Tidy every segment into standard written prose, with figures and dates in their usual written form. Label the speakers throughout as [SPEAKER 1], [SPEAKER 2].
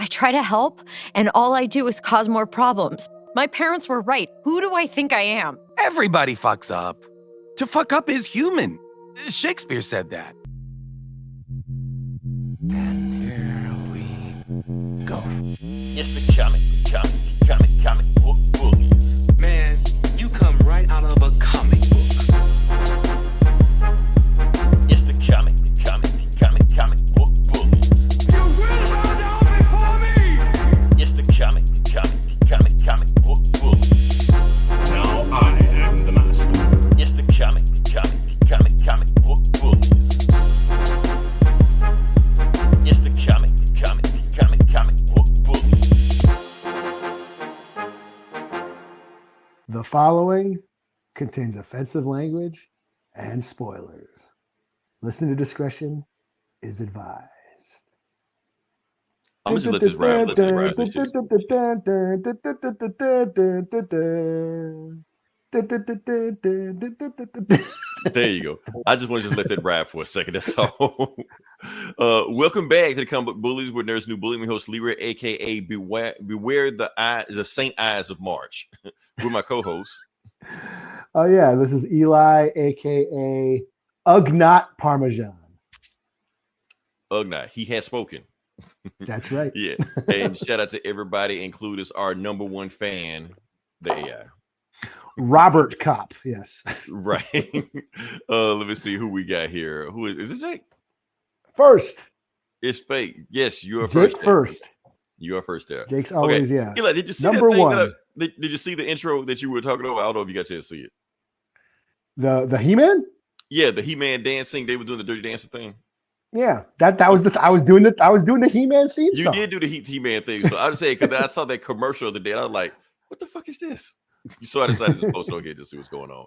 [SPEAKER 1] I try to help, and all I do is cause more problems. My parents were right. Who do I think I am?
[SPEAKER 2] Everybody fucks up. To fuck up is human. Shakespeare said that. And here we go.
[SPEAKER 3] It's the comic book bullies.
[SPEAKER 4] Man, you come right out of a comic book.
[SPEAKER 3] It's the comic book bullies.
[SPEAKER 4] You will bow down before me!
[SPEAKER 3] It's the comic book bullies.
[SPEAKER 4] Now I am the master.
[SPEAKER 3] It's the comic book bullies. It's the comic book bullies.
[SPEAKER 5] The following contains offensive language and spoilers. Listener discretion is advised.
[SPEAKER 6] I'm gonna just let this rap. Let this rap. There you go. I just want to just let that rap for a second. That's all. Welcome back to the Comic Book Bullies, where there's new bully. My host Leroy, aka Beware the Saint Eyes of March. With my co-host.
[SPEAKER 5] Oh yeah, this is Eli, aka Ugnot Parmesan.
[SPEAKER 6] Ugnot, he has spoken.
[SPEAKER 5] That's right.
[SPEAKER 6] Yeah. And shout out to everybody, including our number one fan, the AI.
[SPEAKER 5] Robert Kopp, yes.
[SPEAKER 6] Right. Let me see who we got here. Who is this Jake?
[SPEAKER 5] First.
[SPEAKER 6] It's fake. Yes, you are
[SPEAKER 5] Jake
[SPEAKER 6] first.
[SPEAKER 5] first.
[SPEAKER 6] You are first there.
[SPEAKER 5] Jake's always,
[SPEAKER 6] okay.
[SPEAKER 5] Yeah.
[SPEAKER 6] Eli, did you see
[SPEAKER 5] number
[SPEAKER 6] that thing
[SPEAKER 5] one?
[SPEAKER 6] Did you see the intro that you were talking about? I don't know if you got a chance to see it.
[SPEAKER 5] The He-Man?
[SPEAKER 6] Yeah, the He-Man dancing. They were doing the dirty dancing thing.
[SPEAKER 5] Yeah, that was I was doing the He-Man theme song.
[SPEAKER 6] You did do the He-Man thing, so I was saying because I saw that commercial the other day, I was like, "What the fuck is this?" So I decided to post it again to see what's going on.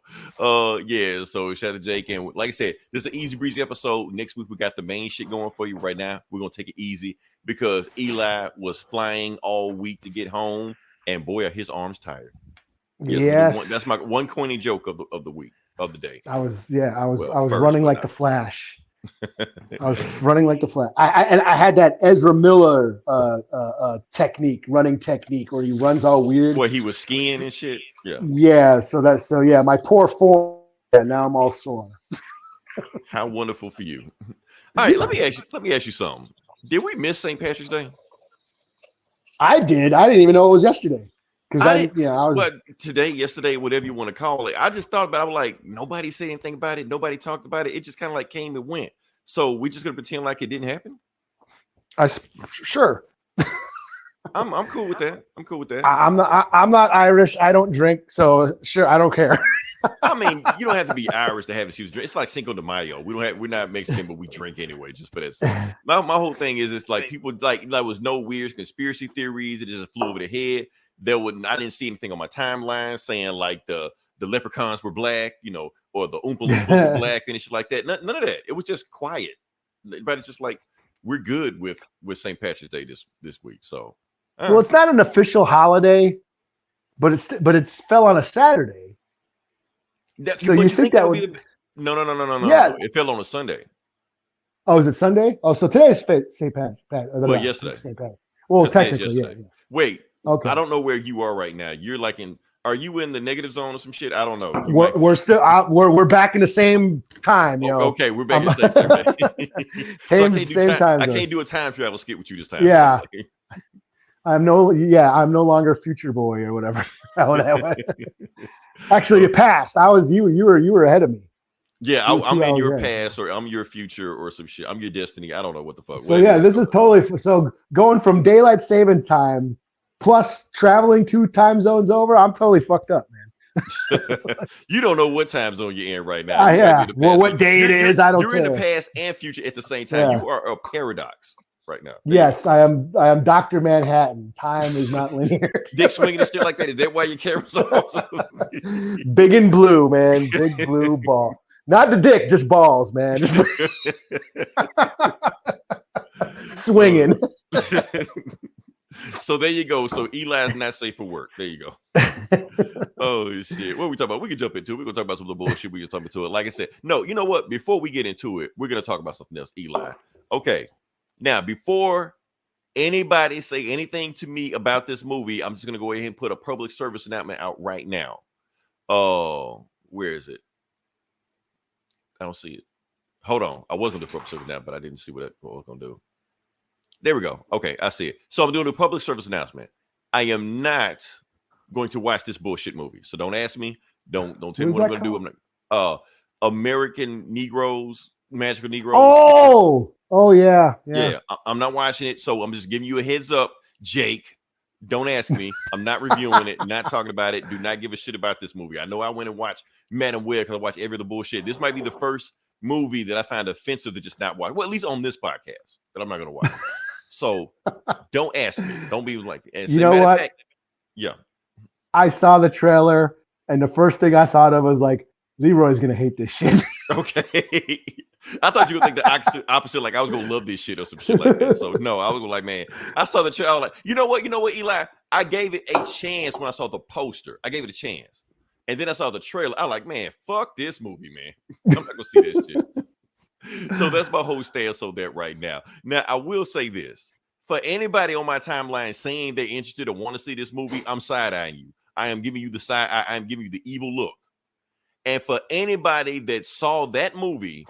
[SPEAKER 6] Yeah. So shout out to Jake, and like I said, this is an easy breezy episode. Next week we got the main shit going for you. Right now we're gonna take it easy because Eli was flying all week to get home, and boy, are his arms tired.
[SPEAKER 5] Yes,
[SPEAKER 6] that's my one corny joke of the week of the day.
[SPEAKER 5] I was running like the Flash. I was running like the Flash. I had that Ezra Miller running technique where he runs all weird.
[SPEAKER 6] Boy, he was skiing and shit. Yeah.
[SPEAKER 5] Yeah. So my poor form. Yeah, now I'm all sore.
[SPEAKER 6] How wonderful for you. All right, let me ask you something. Did we miss St. Patrick's Day?
[SPEAKER 5] I did. I didn't even know it was yesterday. Because I was.
[SPEAKER 6] But today, yesterday, whatever you want to call it, I just thought about it. I was like, nobody said anything about it. Nobody talked about it. It just kind of like came and went. So we just gonna pretend like it didn't happen?
[SPEAKER 5] Sure.
[SPEAKER 6] I'm cool with that. I'm cool with that.
[SPEAKER 5] I'm not Irish. I don't drink, so sure, I don't care.
[SPEAKER 6] I mean, you don't have to be Irish to have a huge drink. It's like Cinco de Mayo. We're not Mexican, but we drink anyway, just for that. So my whole thing is it's like people like there was no weird conspiracy theories. It just flew over the head. I didn't see anything on my timeline saying like the leprechauns were black, or the Oompa Loompas were black and shit like that. None of that. It was just quiet. Everybody's just like, we're good with St. Patrick's Day this week. So,
[SPEAKER 5] well, it's not an official holiday, but it fell on a Saturday. So you think that would?
[SPEAKER 6] No.
[SPEAKER 5] Yeah.
[SPEAKER 6] It fell on a Sunday.
[SPEAKER 5] Oh, is it Sunday? Oh, so today's St. Pat.
[SPEAKER 6] Well, yesterday.
[SPEAKER 5] St. Pat. Well, technically, yeah.
[SPEAKER 6] Wait.
[SPEAKER 5] Okay.
[SPEAKER 6] I don't know where you are right now. You're like are you in the negative zone or some shit? I don't know.
[SPEAKER 5] We're still we're back in the same time,
[SPEAKER 6] Okay, we're back in the same time.
[SPEAKER 5] Same time.
[SPEAKER 6] I can't do a time travel skit with you this time.
[SPEAKER 5] Yeah. I'm no longer Future Boy or whatever. Actually, it passed. You were ahead of me.
[SPEAKER 6] Yeah, I'm in your past, or I'm your future, or some shit. I'm your destiny. I don't know what the fuck.
[SPEAKER 5] So this is totally so going from daylight saving time plus traveling 2 time zones over. I'm totally fucked up, man.
[SPEAKER 6] You don't know what time zone you're in right now.
[SPEAKER 5] Yeah. Well, what day it is, I don't care.
[SPEAKER 6] You're in the past and future at the same time. Yeah. You are a paradox right now.
[SPEAKER 5] Yes, I am Dr. Manhattan. Time is not linear.
[SPEAKER 6] Dick swinging and shit like that. Is that why your camera's off?
[SPEAKER 5] Big and blue, man. Big blue ball. Not the dick, just balls, man. Swinging.
[SPEAKER 6] So there you go. So Eli's not safe for work. There you go. Oh shit. What are we talking about? We can jump into it. We're gonna talk about some of the bullshit we can talk into it. Like I said, no, you know what? Before we get into it, we're gonna talk about something else. Eli. Okay. Now, before Anybody say anything to me about this movie, I'm just gonna go ahead and put a public service announcement out right now. Where is it? I don't see it. Hold on. I was gonna do public service announcement, but I didn't see what I was gonna do. There we go. Okay, I see it. So I'm doing a public service announcement. I am not going to watch this bullshit movie. So don't ask me. Don't tell me what I'm gonna do. I'm not, American Negroes, Magical Negroes.
[SPEAKER 5] Oh yeah.
[SPEAKER 6] I'm not watching it, so I'm just giving you a heads up, Jake. Don't ask me. I'm not reviewing it, not talking about it. Do not give a shit about this movie. I know I went and watched Madam Web because I watch every other bullshit. This might be the first movie that I find offensive to just not watch. Well, at least on this podcast that I'm not gonna watch. So don't ask me. Don't be like.
[SPEAKER 5] You know what?
[SPEAKER 6] Fact, yeah.
[SPEAKER 5] I saw the trailer, and the first thing I thought of was like, Leroy's gonna hate this shit.
[SPEAKER 6] Okay. I thought you would think the opposite, like I was gonna love this shit or some shit like that. So no, I was like, man, I saw the trailer. I was like, you know what, Eli? I gave it a chance when I saw the poster. I gave it a chance. And then I saw the trailer. I was like, man, fuck this movie, man. I'm not gonna see this shit. So that's my whole stance on that right now. Now, I will say this. For anybody on my timeline saying they're interested or want to see this movie, I'm side-eyeing you. I am giving you the side, I am giving you the evil look. And for anybody that saw that movie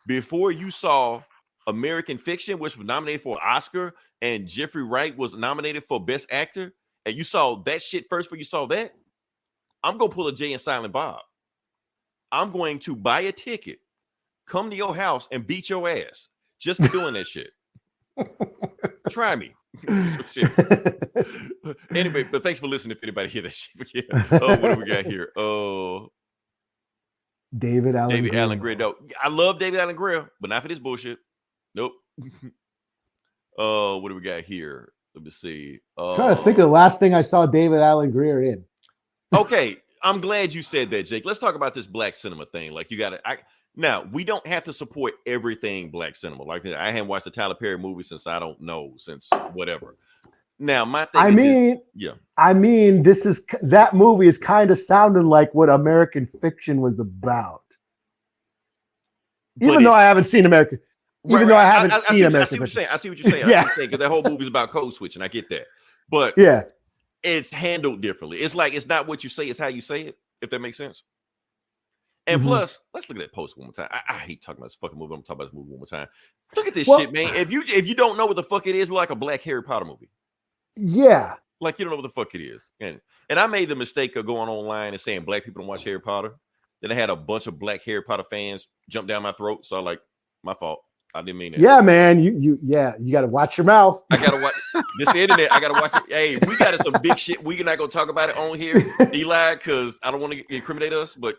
[SPEAKER 6] before you saw American Fiction, which was nominated for an Oscar, and Jeffrey Wright was nominated for Best Actor, and you saw that shit first before you saw that, I'm going to pull a Jay and Silent Bob. I'm going to buy a ticket, come to your house, and beat your ass just for doing that shit. Try me. Anyway, but thanks for listening if anybody hear that shit. Yeah. What do we got here?
[SPEAKER 5] David Allen
[SPEAKER 6] Greer. No, I love David Allen Greer, but not for this bullshit. Nope. What do we got here? Let me see.
[SPEAKER 5] I'm trying to think of the last thing I saw David Allen Greer in.
[SPEAKER 6] Okay, I'm glad you said that, Jake. Let's talk about this black cinema thing. Like, you got to. Now, we don't have to support everything black cinema. Like, I haven't watched a Tyler Perry movie since whatever. Now, my thing
[SPEAKER 5] I mean, that movie is kind of sounding like what American Fiction was about. Even though I haven't seen American. Even though I haven't seen American Fiction.
[SPEAKER 6] I see what you're saying.
[SPEAKER 5] Yeah.
[SPEAKER 6] Because that whole movie is about code switching. I get that. But
[SPEAKER 5] yeah,
[SPEAKER 6] it's handled differently. It's like, it's not what you say, it's how you say it, if that makes sense. And plus, let's look at that post one more time. I hate talking about this fucking movie. I'm talking about this movie one more time. Look at this shit, man. If you don't know what the fuck it is, like a black Harry Potter movie.
[SPEAKER 5] Yeah.
[SPEAKER 6] Like, you don't know what the fuck it is. And I made the mistake of going online and saying black people don't watch Harry Potter. Then I had a bunch of black Harry Potter fans jump down my throat. So my fault. I didn't mean that.
[SPEAKER 5] Yeah, man. You got to watch your mouth.
[SPEAKER 6] I got to watch this. The internet. I got to watch it. Hey, we got some big shit. We're not going to talk about it on here, Eli, because I don't want to incriminate us. But,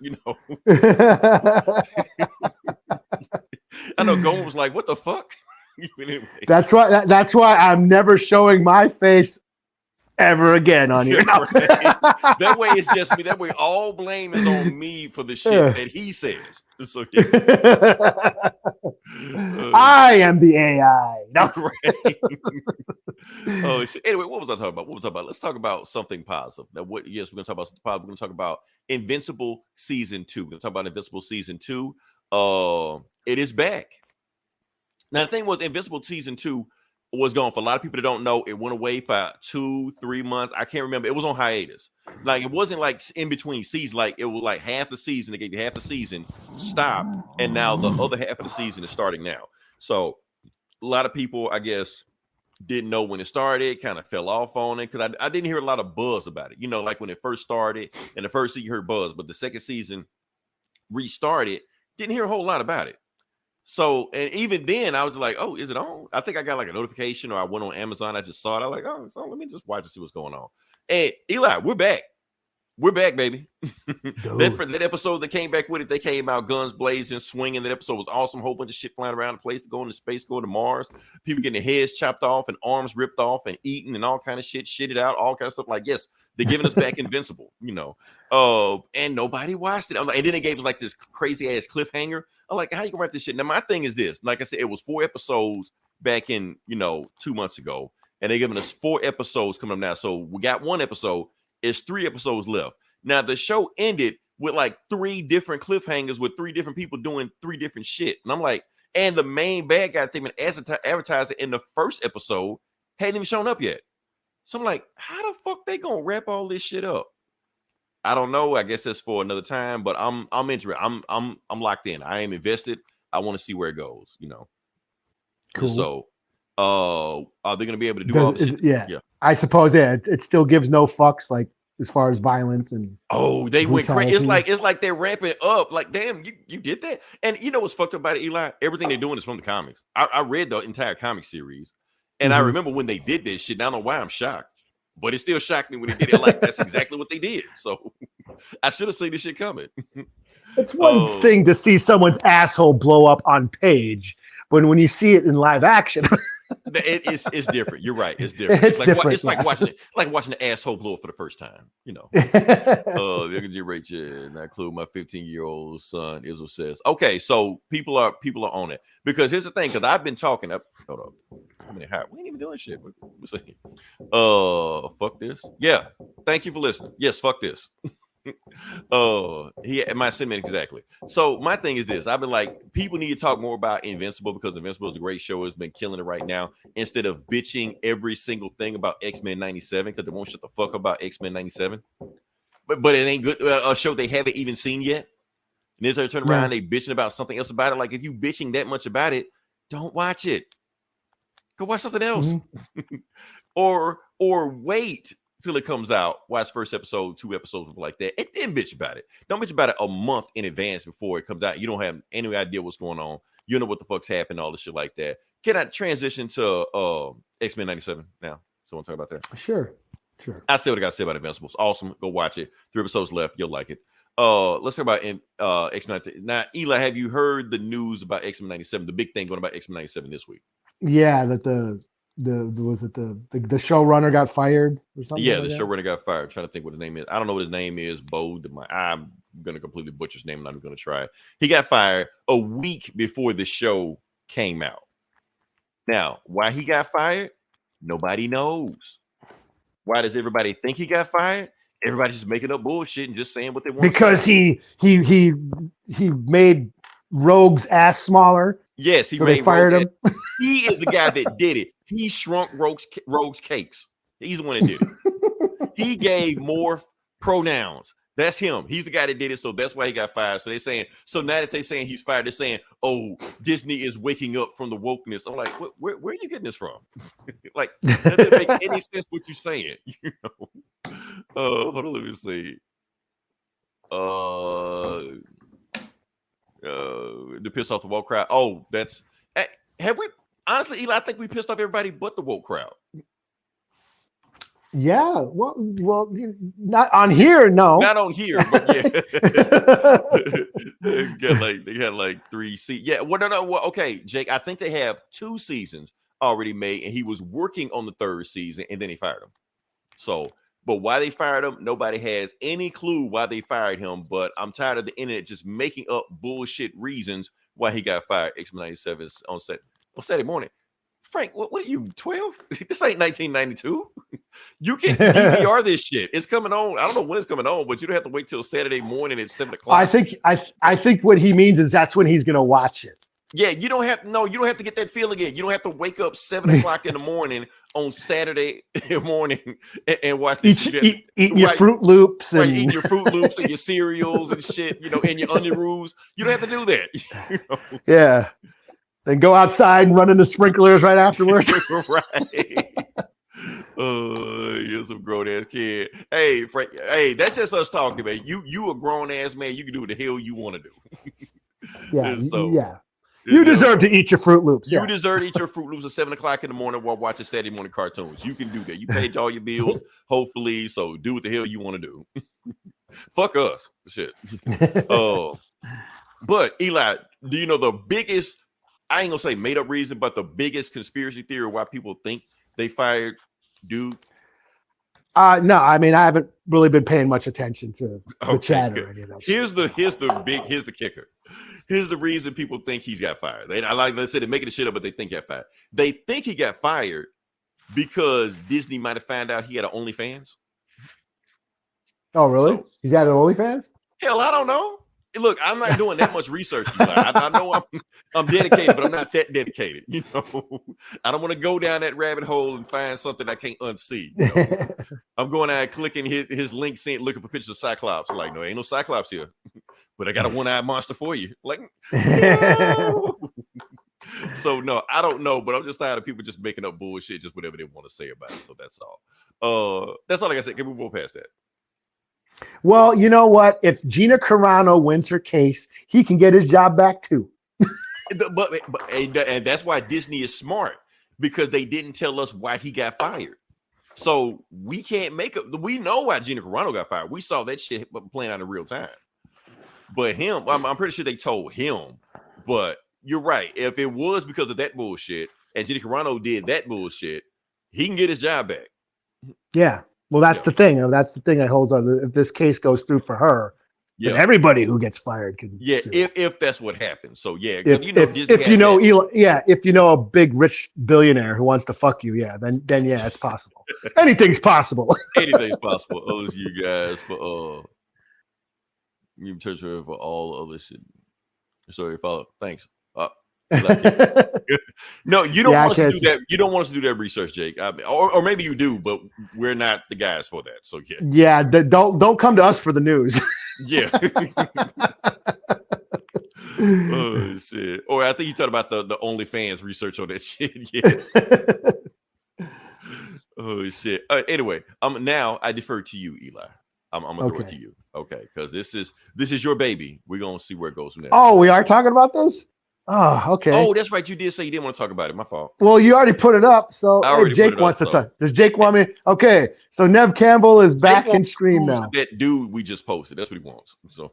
[SPEAKER 6] I know Gomer was like, what the fuck? Anyway.
[SPEAKER 5] That's why I'm never showing my face ever again on here.
[SPEAKER 6] Right. That way it's just me. That way all blame is on me for the shit that he says. So, yeah.
[SPEAKER 5] I am the AI. No.
[SPEAKER 6] Right. Oh shit. Anyway, what was I talking about? Let's talk about something positive. Now, we're gonna talk about something positive. We're gonna talk about Invincible Season 2. We're gonna talk about Invincible Season 2. It is back. Now, the thing was, Invincible Season 2 was gone. For a lot of people that don't know, it went away for 2-3 months. I can't remember. It was on hiatus. Like, it wasn't like in between seasons. Like, it was like half the season. They gave you half the season, stopped, and now the other half of the season is starting now. So a lot of people, I guess, didn't know when it started, kind of fell off on it, because I didn't hear a lot of buzz about it. Like when it first started, and the first season you heard buzz, but the second season restarted, didn't hear a whole lot about it. So, and even then, I was like, oh, is it on? I think I got like a notification, or I went on Amazon. I just saw it. I was like, oh, so let me just watch and see what's going on. And Eli, we're back. We're back, baby. that episode that came back with it, they came out guns blazing, swinging. That episode was awesome. Whole bunch of shit flying around the place, to go into space, go to Mars. People getting their heads chopped off and arms ripped off and eaten and all kind of shit, shitted out, all kind of stuff. Like, yes, they're giving us back Invincible, and nobody watched it. And then they gave us like this crazy ass cliffhanger. I'm like, how you gonna write this shit? Now, my thing is this. Like I said, it was 4 episodes back in, 2 months ago, and they're giving us 4 episodes coming up now. So we got 1 episode. It's 3 episodes left. Now, the show ended with like 3 different cliffhangers with 3 different people doing 3 different shit. And I'm like, and the main bad guy thing, advertiser in the first episode hadn't even shown up yet. So I'm like, how the fuck they gonna wrap all this shit up? I don't know. I guess that's for another time. But I'm interested. I'm locked in. I am invested. I want to see where it goes.
[SPEAKER 5] Cool.
[SPEAKER 6] So, are they gonna be able to do all this shit?
[SPEAKER 5] Yeah. I suppose. Yeah. It still gives no fucks, like as far as violence and.
[SPEAKER 6] Oh, they went crazy.
[SPEAKER 5] brutality.
[SPEAKER 6] It's like they're ramping up. Like, damn, you did that. And you know what's fucked up about it, Eli? Everything they're doing is from the comics. I read the entire comic series, and I remember when they did this shit. I don't know why I'm shocked, but it still shocked me when they did it. Like, that's exactly what they did. So I should have seen this shit coming.
[SPEAKER 5] It's one thing to see someone's asshole blow up on page, but when you see it in live action,
[SPEAKER 6] it's different. You're right. It's different. It's like watching the asshole blow up for the first time. They're gonna generate you, and I include my 15-year-old son. Israel says, okay, so people are on it because here's the thing. Because I've been talking. Hold up. How many hot? We ain't even doing shit. What's fuck this. Yeah. Thank you for listening. Yes, fuck this. My sentiment exactly. So my thing is this: I've been like, people need to talk more about Invincible because Invincible is a great show. It's been killing it right now. Instead of bitching every single thing about X-Men '97 because they won't shut the fuck up about X-Men '97. But it ain't good. A show they haven't even seen yet. And then they turn around, they bitching about something else about it. Like if you bitching that much about it, don't watch it. Go watch something else, or wait till it comes out. Watch first episode, 2 episodes like that, and then bitch about it. Don't bitch about it a month in advance before it comes out. You don't have any idea what's going on. You know what the fuck's happening, all this shit like that. Can I transition to X-Men '97 now? Someone talk about that?
[SPEAKER 5] Sure.
[SPEAKER 6] I say what I got to say about Invincible. It's awesome. Go watch it. 3 episodes left. You'll like it. Let's talk about X-Men. Now, Eli, have you heard the news about X-Men '97? The big thing going about X-Men '97 this week.
[SPEAKER 5] Yeah, that the showrunner got fired or something.
[SPEAKER 6] Yeah,
[SPEAKER 5] like
[SPEAKER 6] the showrunner got fired. I'm trying to think what his name is. I don't know what his name is. I'm gonna completely butcher his name. I'm not even gonna try. He got fired a week before the show came out. Now, why he got fired? Nobody knows. Why does everybody think he got fired? Everybody's just making up bullshit and just saying what they want.
[SPEAKER 5] Because he made Rogue's ass smaller.
[SPEAKER 6] Yes, he
[SPEAKER 5] made fired him.
[SPEAKER 6] He is the guy that did it. He shrunk Rogue's cakes. He's the one that did it. He gave more pronouns. That's him. He's the guy that did it, so that's why he got fired. So they're saying, so now that they're saying he's fired, they're saying, oh, Disney is waking up from the wokeness. I'm like, where are you getting this from? Like, that doesn't make any sense what you're saying. Hold on, let me see. To piss off the woke crowd. Oh, that's have we honestly, Eli? I think we pissed off everybody but the woke crowd.
[SPEAKER 5] Yeah, well, not on here, no.
[SPEAKER 6] Not on here, but yeah. they had like 3 seasons. Yeah, well, no. Well, okay, Jake, I think they have 2 seasons already made, and he was working on the 3rd season, and then he fired him. So, but why they fired him, nobody has any clue why they fired him. But I'm tired of the internet just making up bullshit reasons why he got fired. X-Men '97 on Saturday morning. Frank, what are you, 12? This ain't 1992. You can DVR this shit. It's coming on. I don't know when it's coming on, but you don't have to wait till Saturday morning at 7 o'clock.
[SPEAKER 5] I think what he means is that's when he's gonna watch it.
[SPEAKER 6] Yeah, you don't have to get that feel again. You don't have to wake up 7 o'clock in the morning on Saturday morning and watch this.
[SPEAKER 5] Eat your Fruit Loops and
[SPEAKER 6] eating your Fruit Loops and your cereals and shit, and your onion roos. You don't have to do that.
[SPEAKER 5] Yeah. Then go outside and run into sprinklers right afterwards.
[SPEAKER 6] Right. You're some grown ass kid. Hey, Frank. Hey, that's just us talking, man. You a grown ass man. You can do what the hell you want to do.
[SPEAKER 5] Yeah. Yeah. You deserve to eat your Fruit Loops.
[SPEAKER 6] You deserve to eat your Fruit Loops at 7 o'clock in the morning while watching Saturday morning cartoons. You can do that. You paid all your bills, hopefully. So do what the hell you want to do. Fuck us. Shit. But Eli, do you know the biggest? I ain't gonna say made up reason, but the biggest conspiracy theory why people think they fired dude?
[SPEAKER 5] No, I mean I haven't really been paying much attention to the chatter or any of that.
[SPEAKER 6] Here's the kicker. Here's the reason people think he's got fired. Like I said, they're making the shit up, but they think he got fired. They think he got fired because Disney might have found out he had an OnlyFans.
[SPEAKER 5] Oh, really? He's got an OnlyFans?
[SPEAKER 6] Hell, I don't know. Look, I'm not doing that much research. I know I'm dedicated, but I'm not that dedicated. You know, I don't want to go down that rabbit hole and find something I can't unsee. You know? I'm going out clicking his link, looking for pictures of Cyclops. Like, no, ain't no Cyclops here, but I got a one-eyed monster for you. Like, no. So no, I don't know, but I'm just tired of people just making up bullshit, just whatever they want to say about it. So that's all. That's all like I said. Can we move on past that?
[SPEAKER 5] Well, you know what? If Gina Carano wins her case, he can get his job back too.
[SPEAKER 6] And that's why Disney is smart, because they didn't tell us why he got fired. So we can't make up. We know why Gina Carano got fired. We saw that shit playing out in real time. But him, I'm pretty sure they told him. But you're right. If it was because of that bullshit and Gina Carano did that bullshit, he can get his job back.
[SPEAKER 5] Yeah. Well, that's the thing. That's the thing that holds on. If this case goes through for her, then everybody who gets fired can.
[SPEAKER 6] Yeah,
[SPEAKER 5] sue.
[SPEAKER 6] if that's what happens. So yeah,
[SPEAKER 5] if you know a big rich billionaire who wants to fuck you, then yeah, it's possible. Anything's possible.
[SPEAKER 6] Anything's possible. Owes you guys for you for all other shit. Sorry, follow. Thanks. No, you don't want us to do that. You don't want us to do that research, Jake. I mean, or maybe you do, but we're not the guys for that. So yeah.
[SPEAKER 5] Yeah, don't come to us for the news.
[SPEAKER 6] Yeah. Oh shit. Or I think you talked about the OnlyFans research on that shit. Yeah. Oh shit. Anyway, now I defer to you, Eli. I'm gonna throw it to you. Okay, because this is your baby. We're gonna see where it goes from there.
[SPEAKER 5] Oh, we are talking about this? Oh, okay.
[SPEAKER 6] Oh, that's right. You did say you didn't want to talk about it. My fault.
[SPEAKER 5] Well, you already put it up, so Jake wants to talk. Does Jake want me? Okay, so Neve Campbell is back in Scream now.
[SPEAKER 6] That dude we just posted. That's what he wants. So.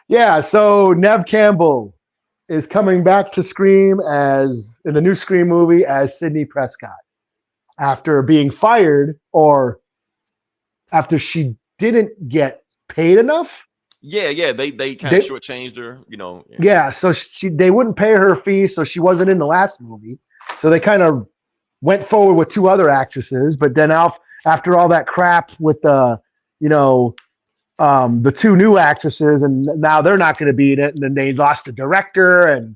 [SPEAKER 5] Yeah, so Neve Campbell is coming back to Scream as in the new Scream movie as Sidney Prescott after being fired or after she didn't get paid enough.
[SPEAKER 6] Yeah, they kind of shortchanged her, you know.
[SPEAKER 5] Yeah, so they wouldn't pay her fee, so she wasn't in the last movie. So they kind of went forward with two other actresses, but then after all that crap with the two new actresses, and now they're not going to be in it, and then they lost the director, and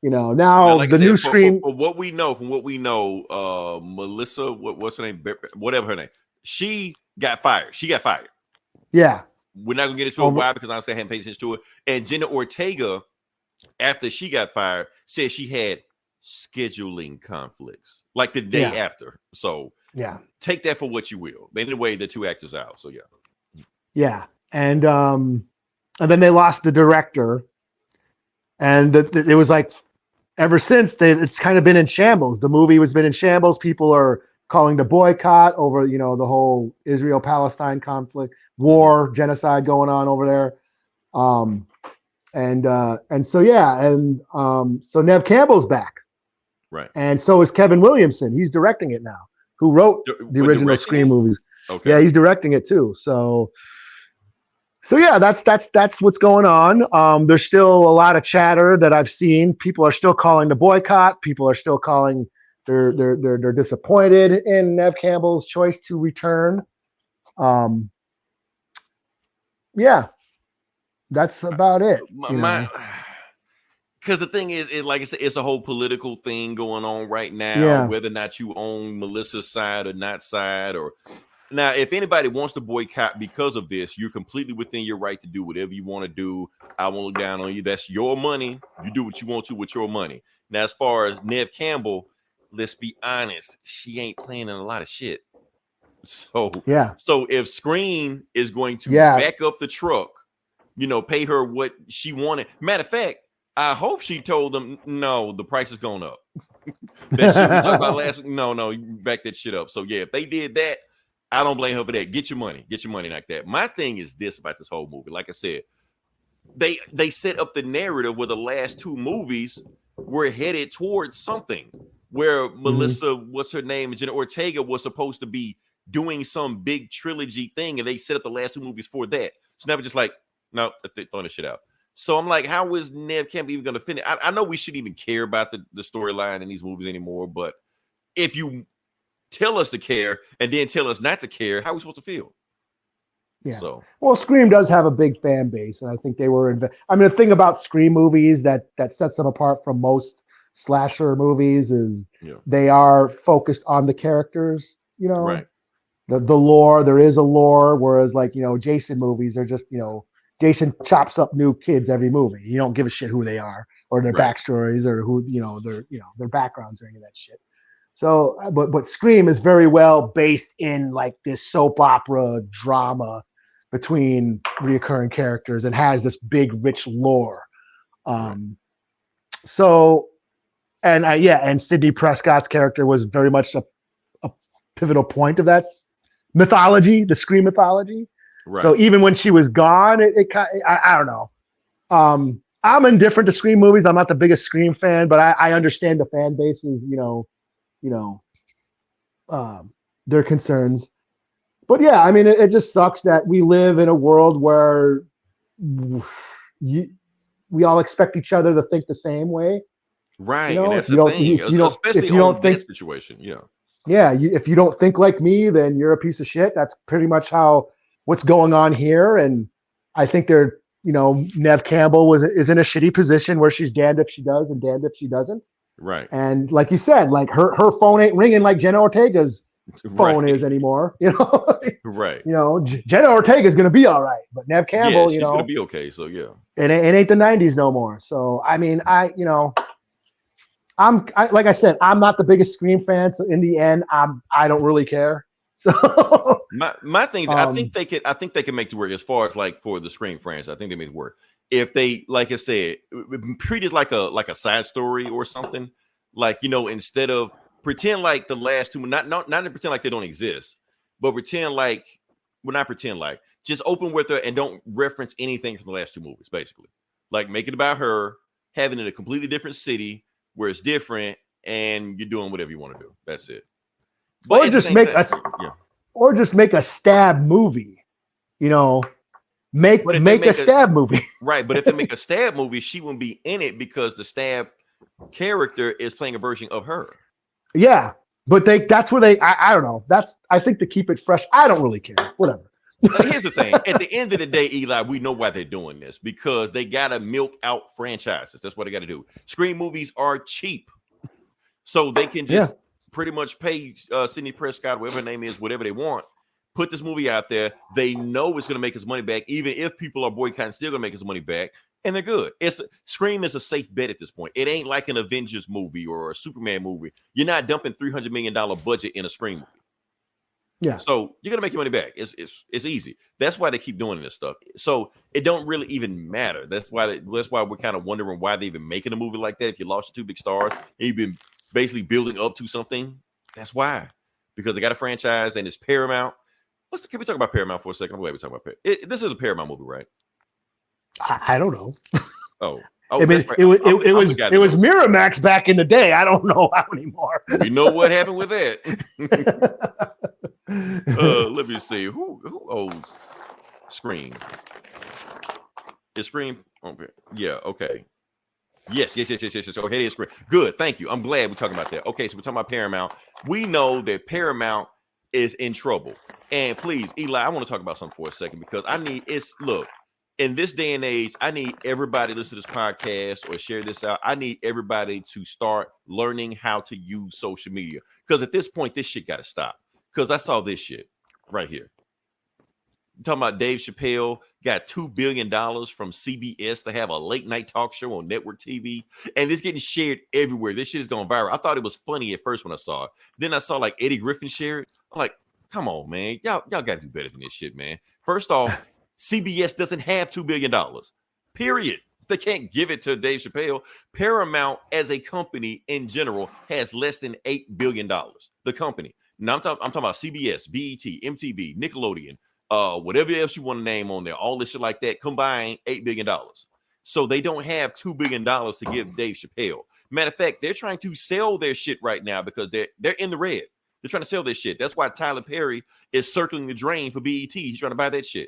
[SPEAKER 5] now like the new Scream.
[SPEAKER 6] From what we know, Melissa, what's her name? Whatever her name, she got fired.
[SPEAKER 5] Yeah.
[SPEAKER 6] We're not gonna get into it why, because honestly I hadn't paid attention to it. And Jenna Ortega, after she got fired, said she had scheduling conflicts like the day after. So
[SPEAKER 5] yeah, take
[SPEAKER 6] that for what you will. But anyway, the two actors out. So
[SPEAKER 5] yeah, and then they lost the director, and it was like ever since it's kind of been in shambles. The movie has been in shambles. People are calling the boycott over the whole Israel-Palestine conflict. War, genocide going on over there. So Neve Campbell's back.
[SPEAKER 6] Right.
[SPEAKER 5] And so is Kevin Williamson. He's directing it now, who wrote the original Scream movies.
[SPEAKER 6] Okay.
[SPEAKER 5] Yeah, he's directing it too. So yeah, that's what's going on. There's still a lot of chatter that I've seen. People are still calling the boycott. People are still calling they're disappointed in Neve Campbell's choice to return. Yeah, that's about it.
[SPEAKER 6] Because the thing is, like I said, it's a whole political thing going on right now. Whether or not you own Melissa's side or not side, or now, if anybody wants to boycott because of this, you're completely within your right to do whatever you want to do. I won't look down on you. That's your money. You do what you want to with your money. Now, as far as Neve Campbell, let's be honest, she ain't playing in a lot of shit. So if Scream is going to back up the truck, pay her what she wanted. Matter of fact, I hope she told them, no, the price is going up. That shit we talked about last week. No, you back that shit up. So yeah, if they did that, I don't blame her for that. Get your money like that. My thing is this about this whole movie. Like I said, they set up the narrative where the last two movies were headed towards something where Melissa, what's her name, Jenna Ortega was supposed to be doing some big trilogy thing, and they set up the last two movies for that. So now we're just like, no, they're throwing this shit out. So I'm like, how is Neve Campbell even going to finish? I know we shouldn't even care about the storyline in these movies anymore, but if you tell us to care and then tell us not to care, how are we supposed to feel?
[SPEAKER 5] Yeah.
[SPEAKER 6] So
[SPEAKER 5] Well, Scream does have a big fan base, and I think they were. I mean, the thing about Scream movies that sets them apart from most slasher movies is
[SPEAKER 6] yeah,
[SPEAKER 5] they are focused on the characters.
[SPEAKER 6] right,
[SPEAKER 5] The lore. There is a lore, whereas like Jason movies are just Jason chops up new kids every movie. You don't give a shit who they are or their
[SPEAKER 6] right,
[SPEAKER 5] backstories or who their backgrounds or any of that shit. So, but Scream is very well based in like this soap opera drama between reoccurring characters and has this big rich lore.
[SPEAKER 6] right,
[SPEAKER 5] Um, so, and and Sidney Prescott's character was very much a pivotal point of that mythology, the Scream mythology.
[SPEAKER 6] right.
[SPEAKER 5] So even when she was gone, I don't know. I'm indifferent to Scream movies. I'm not the biggest Scream fan, but I understand the fan base's their concerns. But yeah, I mean, it just sucks that we live in a world where we all expect each other to think the same way.
[SPEAKER 6] Right, and that's
[SPEAKER 5] If you
[SPEAKER 6] the
[SPEAKER 5] don't,
[SPEAKER 6] thing,
[SPEAKER 5] if you don't,
[SPEAKER 6] especially
[SPEAKER 5] if you
[SPEAKER 6] on
[SPEAKER 5] don't
[SPEAKER 6] that
[SPEAKER 5] think,
[SPEAKER 6] situation. Yeah,
[SPEAKER 5] yeah, if you don't think like me, then you're a piece of shit. That's pretty much what's going on here. And I think Neve Campbell is in a shitty position where she's damned if she does and damned if she doesn't.
[SPEAKER 6] right,
[SPEAKER 5] And like you said, like her phone ain't ringing like Jenna Ortega's phone
[SPEAKER 6] right,
[SPEAKER 5] is anymore.
[SPEAKER 6] right.
[SPEAKER 5] Jenna Ortega's gonna be all right, but Neve Campbell,
[SPEAKER 6] Yeah, she's gonna be okay. So yeah,
[SPEAKER 5] it ain't the '90s no more. So I mean, like I said, I'm not the biggest Scream fan. So in the end, I don't really care. So
[SPEAKER 6] my thing, I think they can make it work as far as like for the Scream franchise. I think they make it work if they, like I said, treat it like a side story or something. Like instead of pretend like the last two, not to pretend like they don't exist, but pretend like not pretend like just open with her and don't reference anything from the last two movies. Basically, like make it about her having it in a completely different city where it's different and you're doing whatever you want to do. That's it. But
[SPEAKER 5] or just make a stab movie. Make a stab movie.
[SPEAKER 6] Right, but if they make a stab movie, she wouldn't be in it because the stab character is playing a version of her.
[SPEAKER 5] Yeah, but that's where I don't know. I think to keep it fresh. I don't really care. Whatever.
[SPEAKER 6] Here's the thing. At the end of the day, Eli, we know why they're doing this because they got to milk out franchises. That's what they got to do. Scream movies are cheap. So they can just pretty much pay Sidney Prescott, whatever her name is, whatever they want. Put this movie out there. They know it's going to make us money back. Even if people are boycotting, still going to make us money back. And they're good. Scream is a safe bet at this point. It ain't like an Avengers movie or a Superman movie. You're not dumping $300 million budget in a Scream movie.
[SPEAKER 5] Yeah.
[SPEAKER 6] So you're gonna make your money back. It's easy. That's why they keep doing this stuff. So it don't really even matter. That's why we're kind of wondering why they even making a movie like that. If you lost your two big stars and you've been basically building up to something, that's why. Because they got a franchise and it's Paramount. Can we talk about Paramount for a second? I'm glad we talk about Paramount. This is a Paramount movie, right?
[SPEAKER 5] I don't know.
[SPEAKER 6] Oh,
[SPEAKER 5] I mean,
[SPEAKER 6] right.
[SPEAKER 5] it was Miramax back in the day. I don't know how anymore.
[SPEAKER 6] We know what happened with that. Let me see. Who owns Scream? Is Scream? Okay. Yeah. Okay. Yes. Okay, it is Scream. Good. Thank you. I'm glad we're talking about that. Okay, so we're talking about Paramount. We know that Paramount is in trouble. And please, Eli, I want to talk about something for a second because look. In this day and age, I need everybody to listen to this podcast or share this out. I need everybody to start learning how to use social media. Because at this point, this shit got to stop. Because I saw this shit right here. I'm talking about Dave Chappelle got $2 billion from CBS to have a late night talk show on network TV. And it's getting shared everywhere. This shit is going viral. I thought it was funny at first when I saw it. Then I saw like Eddie Griffin share it. I'm like, come on, man. Y'all got to do better than this shit, man. First off, CBS doesn't have $2 billion, period. They can't give it to Dave Chappelle. Paramount as a company in general has less than $8 billion. The company. Now I'm talking about CBS, BET, MTV, Nickelodeon, whatever else you want to name on there, all this shit like that, combined $8 billion. So they don't have $2 billion to give Dave Chappelle. Matter of fact, they're trying to sell their shit right now because they're in the red. They're trying to sell their shit. That's why Tyler Perry is circling the drain for BET. He's trying to buy that shit.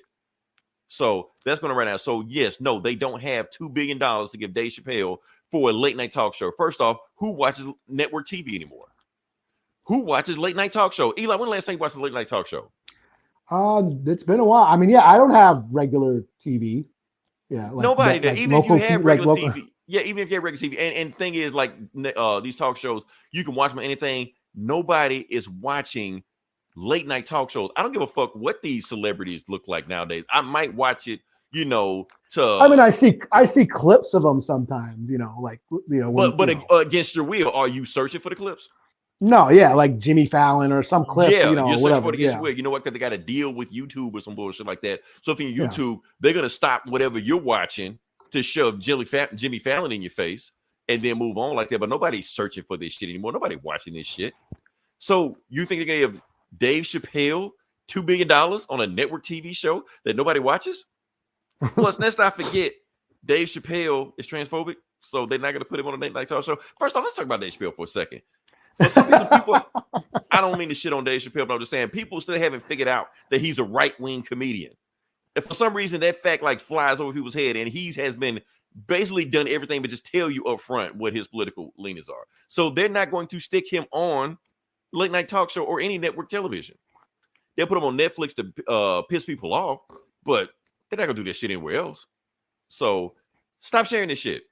[SPEAKER 6] So that's going to run out. So yes, no, they don't have $2 billion to give Dave Chappelle for a late night talk show. First off, who watches network TV anymore? Who watches late night talk show? Eli, when the last time you watched a late night talk show?
[SPEAKER 5] It's been a while. I mean, yeah, I don't have regular TV. Yeah, like
[SPEAKER 6] Nobody
[SPEAKER 5] that,
[SPEAKER 6] does.
[SPEAKER 5] like
[SPEAKER 6] Even if you
[SPEAKER 5] local
[SPEAKER 6] have
[SPEAKER 5] TV,
[SPEAKER 6] regular
[SPEAKER 5] like local.
[SPEAKER 6] TV, yeah, even if you have regular TV, and the thing is, like these talk shows, you can watch them on anything. Nobody is watching late night talk shows. I don't give a fuck what these celebrities look like nowadays. I might watch it, you know.
[SPEAKER 5] I mean, I see clips of them sometimes. You know, like when,
[SPEAKER 6] but against your will, are you searching for the clips?
[SPEAKER 5] No, yeah, like Jimmy Fallon or some clip.
[SPEAKER 6] Yeah,
[SPEAKER 5] you know,
[SPEAKER 6] you're searching
[SPEAKER 5] whatever.
[SPEAKER 6] for it against your
[SPEAKER 5] Yeah.
[SPEAKER 6] will. You know what? Because they got to deal with YouTube or some bullshit like that. So if you're YouTube, they're gonna stop whatever you're watching to shove Jimmy Fallon in your face and then move on like that. But nobody's searching for this shit anymore. Nobody watching this shit. So you think they're gonna give Dave Chappelle $2 billion on a network TV show that nobody watches? Plus, let's not forget, Dave Chappelle is transphobic, so they're not gonna put him on a late night talk show. First off, let's talk about Dave Chappelle for a second. For some people, I don't mean to shit on Dave Chappelle, but I'm just saying people still haven't figured out that he's a right-wing comedian. If for some reason that fact like flies over people's head, and he has been basically done everything but just tell you up front what his political leanings are. So they're not going to stick him on late night talk show or any network television. They'll put him on Netflix to piss people off, but they're not gonna do that shit anywhere else. So stop sharing this shit.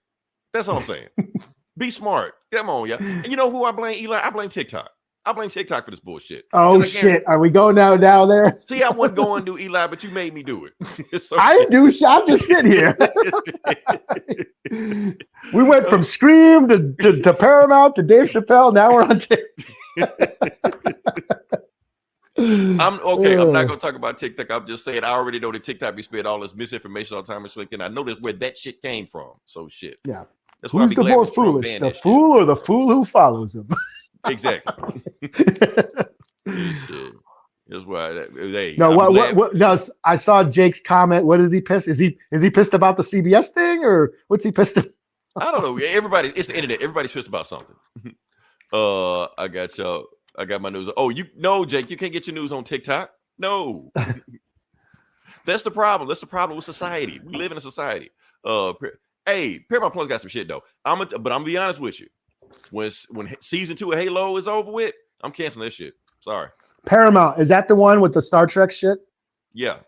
[SPEAKER 6] That's all I'm saying. Be smart. Come on, yeah. And you know who I blame, Eli? I blame TikTok. I blame TikTok for this bullshit.
[SPEAKER 5] Oh shit! Are we going down there?
[SPEAKER 6] See, I wasn't going to Eli, but you made me do it. So
[SPEAKER 5] I didn't do shit. I'm just sitting here. We went from Scream to Paramount to Dave Chappelle. Now we're on
[SPEAKER 6] I'm okay. I'm not gonna talk about TikTok. I'm just saying I already know that TikTok be spread all this misinformation all the time and shit, and I know that's where that shit came from. So shit.
[SPEAKER 5] Yeah.
[SPEAKER 6] That's why
[SPEAKER 5] Who's the more foolish, the fool or the fool who follows him?
[SPEAKER 6] Exactly. Shit. That's why. Hey,
[SPEAKER 5] no, what? No, I saw Jake's comment. What is he pissed? Is he pissed about the CBS thing, or what's he pissed about?
[SPEAKER 6] I don't know. Everybody, it's the internet. Everybody's pissed about something. I got y'all. I got my news. Oh, Jake, you can't get your news on TikTok. No. That's the problem. That's the problem with society. We live in a society. Hey, Paramount Plus got some shit though. But I'm gonna be honest with you. When season 2 of Halo is over with, I'm canceling that shit. Sorry.
[SPEAKER 5] Paramount, is that the one with the Star Trek shit?
[SPEAKER 6] Yeah.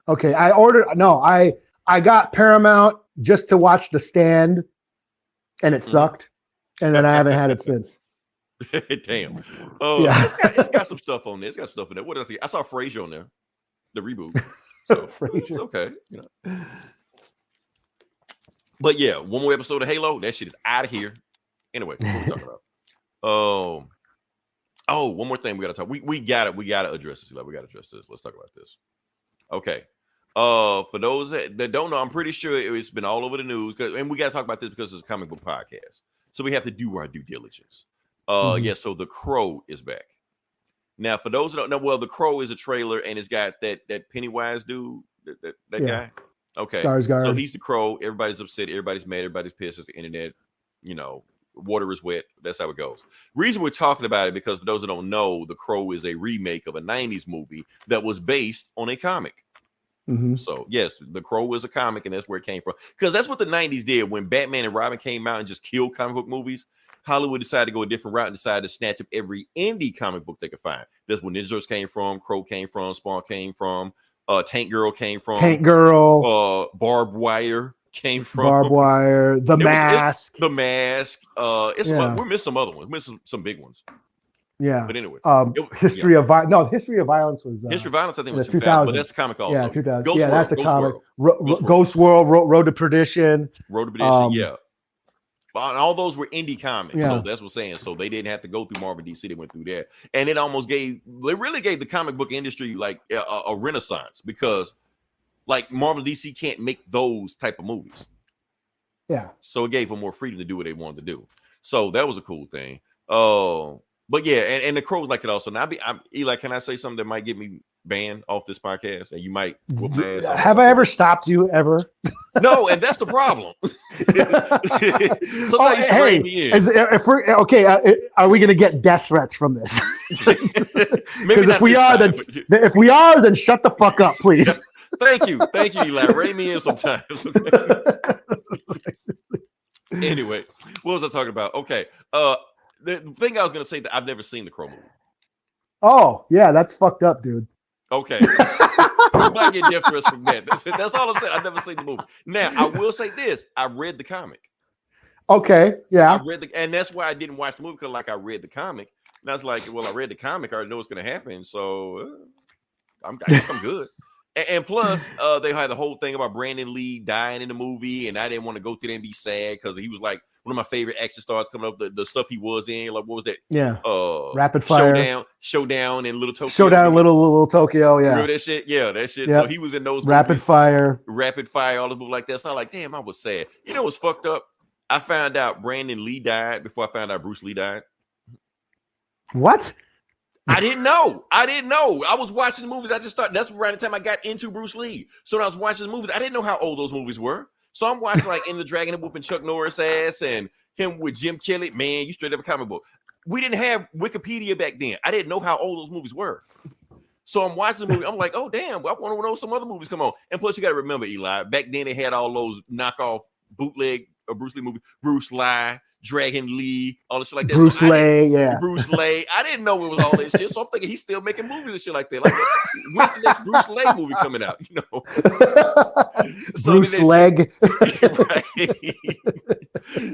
[SPEAKER 5] Okay, I got Paramount just to watch The Stand, and it sucked, and then I haven't had it since.
[SPEAKER 6] Damn.
[SPEAKER 5] Yeah.
[SPEAKER 6] It's got some stuff on there. It's got stuff in there. What else? I saw Frasier on there, the reboot. So
[SPEAKER 5] Frasier.
[SPEAKER 6] Okay. You know. But yeah, one more episode of Halo. That shit is out of here. Anyway, what are we talking about? One more thing we gotta talk. We gotta address this. We gotta address this. Let's talk about this. Okay. For those that don't know, I'm pretty sure it's been all over the news, and we gotta talk about this because it's a comic book podcast. So we have to do our due diligence. Yeah, so The Crow is back. Now, for those that don't know, well, The Crow is a trailer, and it's got that Pennywise dude, that guy. Okay.
[SPEAKER 5] Skarsgård.
[SPEAKER 6] So he's the Crow. Everybody's upset. Everybody's mad. Everybody's pissed. It's the internet. You know, water is wet. That's how it goes. Reason we're talking about it because for those that don't know, The Crow is a remake of a 90s movie that was based on a comic. So yes, The Crow is a comic, and that's where it came from. Because that's what the 90s did when Batman and Robin came out and just killed comic book movies. Hollywood decided to go a different route and decided to snatch up every indie comic book they could find. That's where Ninja Turtles came from, Crow came from, Spawn came from, Tank Girl came from, Barbed Wire came from,
[SPEAKER 5] The Mask.
[SPEAKER 6] The Mask. We're missing some other ones, missing some big ones.
[SPEAKER 5] Yeah.
[SPEAKER 6] But anyway,
[SPEAKER 5] History of Violence. History of Violence was
[SPEAKER 6] History of Violence. I think was
[SPEAKER 5] 2000,
[SPEAKER 6] but that's a comic also.
[SPEAKER 5] Yeah, 2000.
[SPEAKER 6] Ghost World,
[SPEAKER 5] that's a
[SPEAKER 6] Ghost
[SPEAKER 5] comic.
[SPEAKER 6] World.
[SPEAKER 5] Ghost World, Road to Perdition.
[SPEAKER 6] Road to Perdition. Yeah. All those were indie comics,
[SPEAKER 5] yeah.
[SPEAKER 6] So that's what I'm saying. So they didn't have to go through Marvel, DC. They went through there, and it almost really gave the comic book industry like a renaissance because, like Marvel, DC can't make those type of movies.
[SPEAKER 5] Yeah.
[SPEAKER 6] So it gave them more freedom to do what they wanted to do. So that was a cool thing. But yeah, and the Crows like it also. Now, Eli, can I say something that might get me banned off this podcast? And you might whoop my ass.
[SPEAKER 5] Have I ever stopped you ever?
[SPEAKER 6] No, and that's the problem. Sometimes you bring me in.
[SPEAKER 5] If we're okay, are we going to get death threats from this?
[SPEAKER 6] Maybe
[SPEAKER 5] if we are, then shut the fuck up, please.
[SPEAKER 6] Thank you, Eli. Rein me in sometimes. Anyway, what was I talking about? Okay, the thing I was going to say that I've never seen the Crow movie.
[SPEAKER 5] Oh yeah, that's fucked up, dude.
[SPEAKER 6] Okay. You might get death threats from that. That's all I'm saying. I've never seen the movie. Now, I will say this. I read the comic.
[SPEAKER 5] Okay, yeah.
[SPEAKER 6] I read and that's why I didn't watch the movie, because I read the comic. And I was like, well, I read the comic. I already know what's going to happen. So I guess I'm good. And plus, they had the whole thing about Brandon Lee dying in the movie, and I didn't want to go through there and be sad because he was like one of my favorite action stars coming up. The stuff he was in, like what was that?
[SPEAKER 5] Yeah. Rapid Fire,
[SPEAKER 6] Showdown in Little Tokyo.
[SPEAKER 5] Showdown in Little Tokyo. Yeah.
[SPEAKER 6] Remember that shit? Yeah, that shit.
[SPEAKER 5] Yep.
[SPEAKER 6] So he was in those
[SPEAKER 5] Rapid
[SPEAKER 6] movies.
[SPEAKER 5] Fire,
[SPEAKER 6] all the movies like that. So I'm like, damn, I was sad. You know what's fucked up? I found out Brandon Lee died before I found out Bruce Lee died.
[SPEAKER 5] What?
[SPEAKER 6] I didn't know. I was watching the movies. I just thought that's around the time I got into Bruce Lee. So when I was watching the movies, I didn't know how old those movies were. So I'm watching like In the Dragon and whooping Chuck Norris ass and him with Jim Kelly. Man, you straight up a comic book. We didn't have Wikipedia back then. I didn't know how old those movies were. So I'm watching the movie. I'm like, oh, damn. Well, I want to know some other movies come on. And plus, you got to remember, Eli, back then they had all those knockoff bootleg Bruce Lee movies. Bruce Lee, Dragon Lee, all the shit like that.
[SPEAKER 5] Bruce Lee, yeah.
[SPEAKER 6] Bruce Lee. I didn't know it was all that shit. So I'm thinking he's still making movies and shit like that. Like, when's the next Bruce Lee movie coming out? You know? So
[SPEAKER 5] Bruce Leg.
[SPEAKER 6] Right.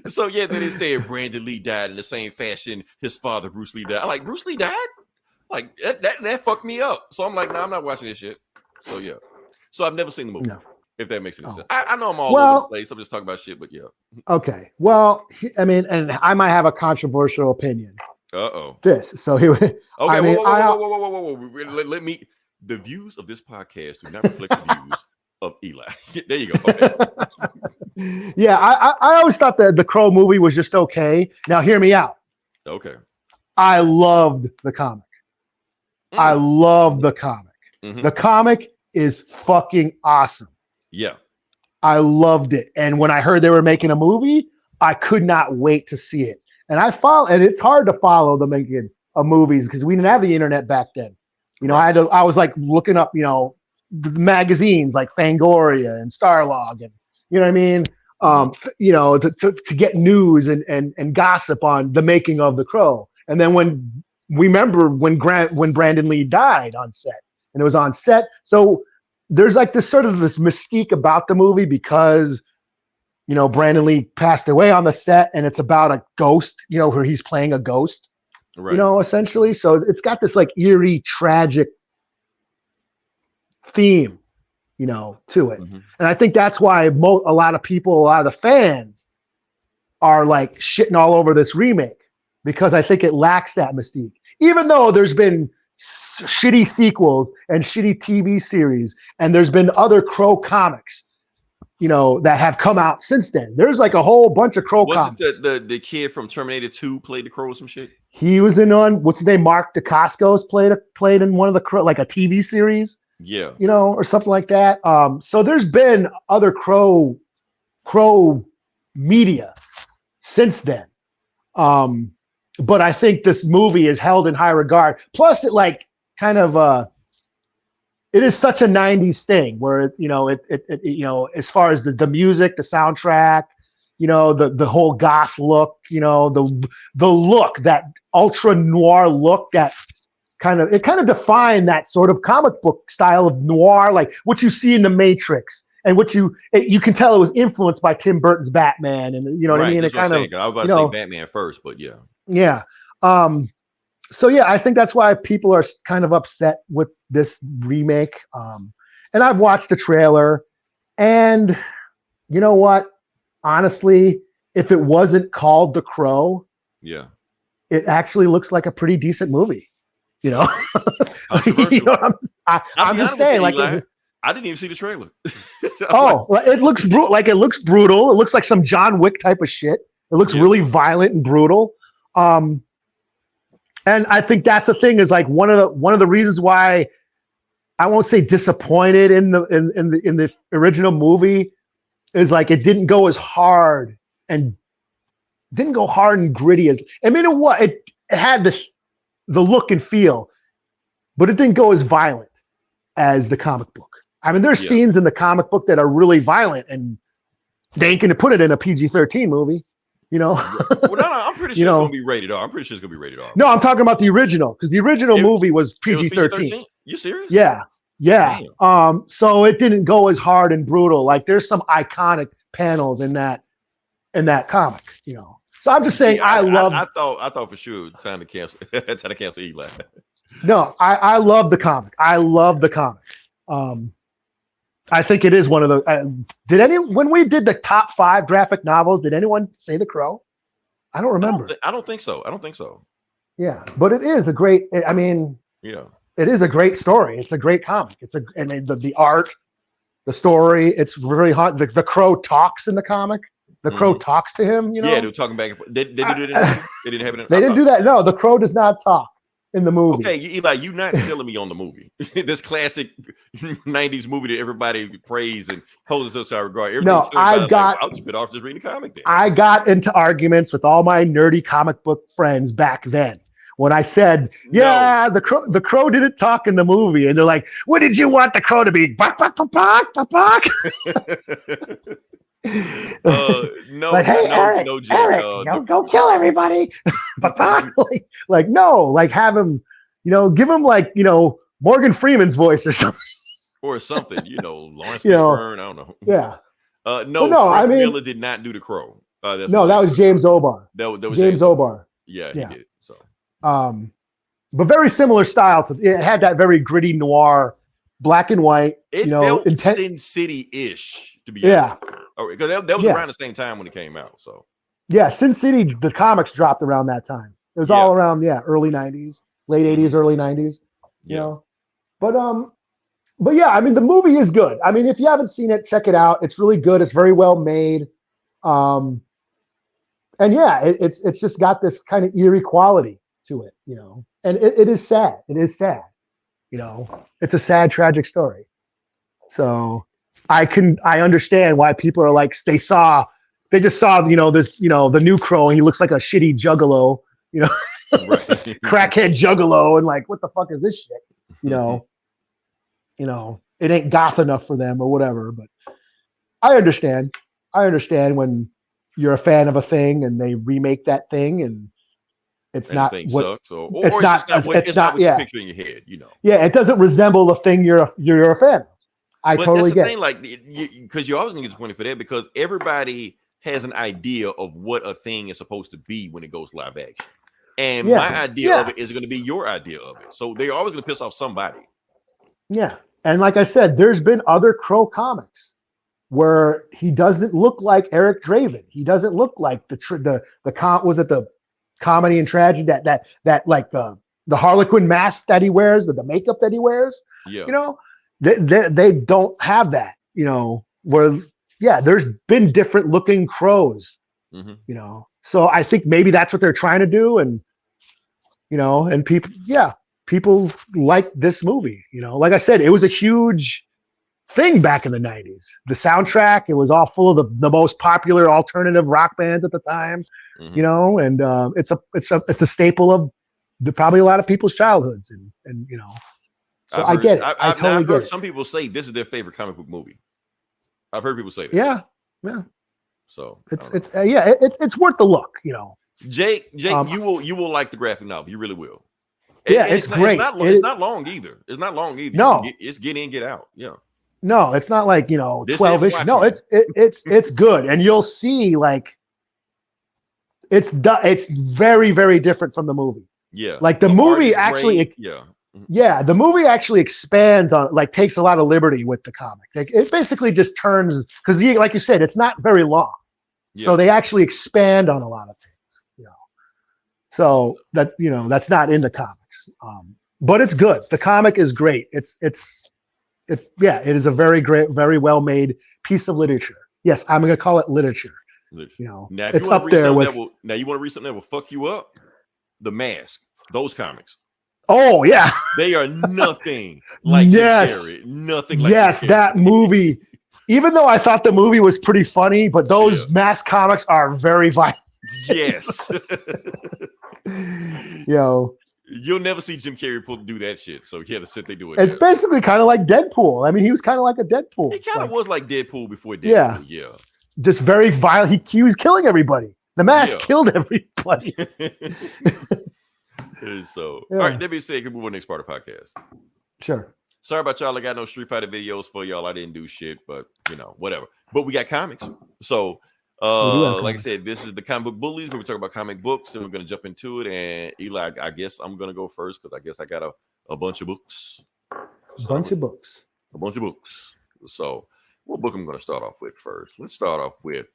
[SPEAKER 6] So yeah, then they said Brandon Lee died in the same fashion his father Bruce Lee died. I'm like, Bruce Lee died? Like that fucked me up. So I'm like, nah, I'm not watching this shit. So yeah. So I've never seen the movie. No. If that makes any sense. I know I'm all over the place. I'm just talking about shit, but yeah.
[SPEAKER 5] Okay. Well, I mean, and I might have a controversial opinion.
[SPEAKER 6] Uh-oh.
[SPEAKER 5] So he okay,
[SPEAKER 6] I mean, whoa. Let me. The views of this podcast do not reflect the views of Eli. There you go. Okay.
[SPEAKER 5] Yeah, I always thought that the Crow movie was just okay. Now hear me out.
[SPEAKER 6] Okay.
[SPEAKER 5] I loved the comic. I love the comic. Mm-hmm. The comic is fucking awesome.
[SPEAKER 6] Yeah.
[SPEAKER 5] I loved it. And when I heard they were making a movie, I could not wait to see it. And and it's hard to follow the making of movies because we didn't have the internet back then. You know, I was like looking up, you know, the magazines like Fangoria and Starlog and you know what I mean? You know, to get news and gossip on the making of The Crow. And then when Brandon Lee died on set, and it was on set. So there's like this sort of this mystique about the movie because, you know, Brandon Lee passed away on the set and it's about a ghost, you know, where he's playing a ghost, you know, essentially. So it's got this like eerie, tragic theme, you know, to it. Mm-hmm. And I think that's why a lot of the fans are like shitting all over this remake because I think it lacks that mystique, even though there's been shitty sequels and shitty TV series, and there's been other Crow comics, you know, that have come out since then. There's like a whole bunch of Crow comics.
[SPEAKER 6] The kid from Terminator 2 played the Crow or some shit?
[SPEAKER 5] He was in what's his name? Mark Dacascos played in one of the Crow, like a TV series.
[SPEAKER 6] Yeah.
[SPEAKER 5] You know, or something like that. So there's been other Crow media since then. But I think this movie is held in high regard. Plus, it like kind of it is such a '90s thing where you know it you know, as far as the music, the soundtrack, you know, the whole goth look, you know, the look, that ultra noir look that kind of defined that sort of comic book style of noir, like what you see in The Matrix. And what you can tell it was influenced by Tim Burton's Batman, and you know what I mean. It kind of,
[SPEAKER 6] I was about to say Batman first, but yeah.
[SPEAKER 5] Yeah. So yeah, I think that's why people are kind of upset with this remake. And I've watched the trailer, and you know what? Honestly, if it wasn't called The Crow,
[SPEAKER 6] yeah,
[SPEAKER 5] it actually looks like a pretty decent movie. You know, you know I'm just saying, like.
[SPEAKER 6] I didn't even see the trailer.
[SPEAKER 5] It looks it looks brutal. It looks like some John Wick type of shit. It looks really violent and brutal. And I think that's the thing, is like one of the reasons why I won't say disappointed in the original movie is like it didn't go as hard and gritty as, I mean, it had the look and feel, but it didn't go as violent as the comic book. I mean, there's scenes in the comic book that are really violent, and they ain't gonna put it in a PG-13 movie, you know.
[SPEAKER 6] Well, no, I'm pretty sure it's gonna be rated R. I'm pretty sure it's gonna be rated R.
[SPEAKER 5] No, I'm talking about the original, because the original movie was PG-13.
[SPEAKER 6] You serious?
[SPEAKER 5] Yeah, Yeah.
[SPEAKER 6] Damn.
[SPEAKER 5] So it didn't go as hard and brutal. Like there's some iconic panels in that comic, you know. So I'm just saying
[SPEAKER 6] See,
[SPEAKER 5] I love
[SPEAKER 6] I thought for sure time to cancel Eli.
[SPEAKER 5] no, I love the comic. I love the comic. I think it is one of the when we did the top 5 graphic novels, did anyone say The Crow? I don't remember.
[SPEAKER 6] I don't think so.
[SPEAKER 5] Yeah, but it is a great, I mean,
[SPEAKER 6] Yeah.
[SPEAKER 5] it is a great story. It's a great comic. And the art, the story, it's really hot. The Crow talks in the comic. The Crow talks to him, you know?
[SPEAKER 6] Yeah, they were talking back and forth. They did it. They didn't have it.
[SPEAKER 5] They didn't do that. No, the Crow does not talk in the movie.
[SPEAKER 6] Okay, Eli, you're not selling me on the movie. This classic 90s movie that everybody praised and holds us to our regard.
[SPEAKER 5] No,
[SPEAKER 6] I'll just bit off just reading the comic then.
[SPEAKER 5] I got into arguments with all my nerdy comic book friends back then when I said, yeah, the crow didn't talk in the movie. And they're like, what did you want the Crow to be? Bark, bark, bark, bark, bark, bark.
[SPEAKER 6] No,
[SPEAKER 5] like, hey,
[SPEAKER 6] Eric,
[SPEAKER 5] go kill everybody. like, no, like have him, you know, give him like, you know, Morgan Freeman's voice or something.
[SPEAKER 6] Or something, you know, Lawrence Fishburne, I don't know.
[SPEAKER 5] Yeah.
[SPEAKER 6] Frank Miller did not do the Crow.
[SPEAKER 5] That was James O'Barr.
[SPEAKER 6] That was
[SPEAKER 5] James O'Barr.
[SPEAKER 6] Yeah, he did. So,
[SPEAKER 5] but very similar style to it had that very gritty noir, black and white.
[SPEAKER 6] It felt Sin City-ish to be honest. Because that was around the same time when it came out. So
[SPEAKER 5] yeah, Sin City, the comics dropped around that time. It was all around early 90s, late 80s, early 90s. You know, but yeah, I mean the movie is good. I mean, if you haven't seen it, check it out. It's really good. It's very well made. And yeah, it's just got this kind of eerie quality to it, you know. And it is sad. It is sad. You know, it's a sad, tragic story. So I understand why people are like, they just saw, you know, this, you know, the new Crow, and he looks like a shitty juggalo, you know, crackhead juggalo, and like, what the fuck is this shit? You know, it ain't goth enough for them or whatever. But I understand when you're a fan of a thing and they remake that thing and it's not what
[SPEAKER 6] sucks, or it's not what you picture in your head, you know.
[SPEAKER 5] Yeah, it doesn't resemble the thing you're a fan of. I totally get it.
[SPEAKER 6] Like, because you're always gonna get disappointed for that because everybody has an idea of what a thing is supposed to be when it goes live action, and my idea of it is going to be your idea of it. So they're always going to piss off somebody. Yeah,
[SPEAKER 5] and like I said, there's been other Crow comics where he doesn't look like Eric Draven. He doesn't look like the comedy and tragedy that like the Harlequin mask that he wears, the makeup that he wears.
[SPEAKER 6] Yeah,
[SPEAKER 5] you know. They don't have that, you know, where, there's been different looking crows, you know, so I think maybe that's what they're trying to do. And, you know, and people like this movie, you know, like I said, it was a huge thing back in the 90s. The soundtrack, it was all full of the most popular alternative rock bands at the time, you know, and it's a staple of probably a lot of people's childhoods and you know. So I get it.
[SPEAKER 6] I've heard some people say this is their favorite comic book movie. I've heard people say that.
[SPEAKER 5] Yeah.
[SPEAKER 6] So
[SPEAKER 5] it's worth the look, you know.
[SPEAKER 6] Jake, you will like the graphic novel. You really will.
[SPEAKER 5] It's great.
[SPEAKER 6] It's not long either. No, it's get in, get out. Yeah.
[SPEAKER 5] No, it's not like, you know, 12 issues. No, it's good, and you'll see like it's very, very different from the movie.
[SPEAKER 6] Yeah.
[SPEAKER 5] Like the movie actually. Yeah, the movie actually expands on, like, takes a lot of liberty with the comic. Like, it basically just turns, because like you said, it's not very long, so they actually expand on a lot of things, you know. So that, you know, that's not in the comics, but it's good. The comic is great. It is a very great, very well made piece of literature. Yes, I'm going to call it literature. You know,
[SPEAKER 6] now, if
[SPEAKER 5] it's
[SPEAKER 6] you want
[SPEAKER 5] up
[SPEAKER 6] to read
[SPEAKER 5] there with.
[SPEAKER 6] Now, you want to read something that will fuck you up? The Mask. Those comics.
[SPEAKER 5] Oh yeah,
[SPEAKER 6] they are nothing like Jim Carrey. Nothing like
[SPEAKER 5] Jim Carrey. That movie. Even though I thought the movie was pretty funny, but those Mask comics are very violent.
[SPEAKER 6] Yes.
[SPEAKER 5] You know,
[SPEAKER 6] you'll never see Jim Carrey do that shit. So he had to sit there do it.
[SPEAKER 5] It's basically kind of like Deadpool. I mean, he was kind of like a Deadpool.
[SPEAKER 6] He kind of was like Deadpool before Deadpool. Yeah.
[SPEAKER 5] Just very violent. He was killing everybody. The Mask killed everybody.
[SPEAKER 6] So, all right, let me say, can move on to the next part of the podcast.
[SPEAKER 5] Sure.
[SPEAKER 6] Sorry about y'all. I got no Street Fighter videos for y'all. I didn't do shit, but whatever. But we got comics. So like I said, this is the comic book bullies where we talk about comic books, and we're gonna jump into it. And Eli, I guess I'm gonna go first because I guess I got a bunch of books.
[SPEAKER 5] A bunch of books.
[SPEAKER 6] So what book I'm gonna start off with first? Let's start off with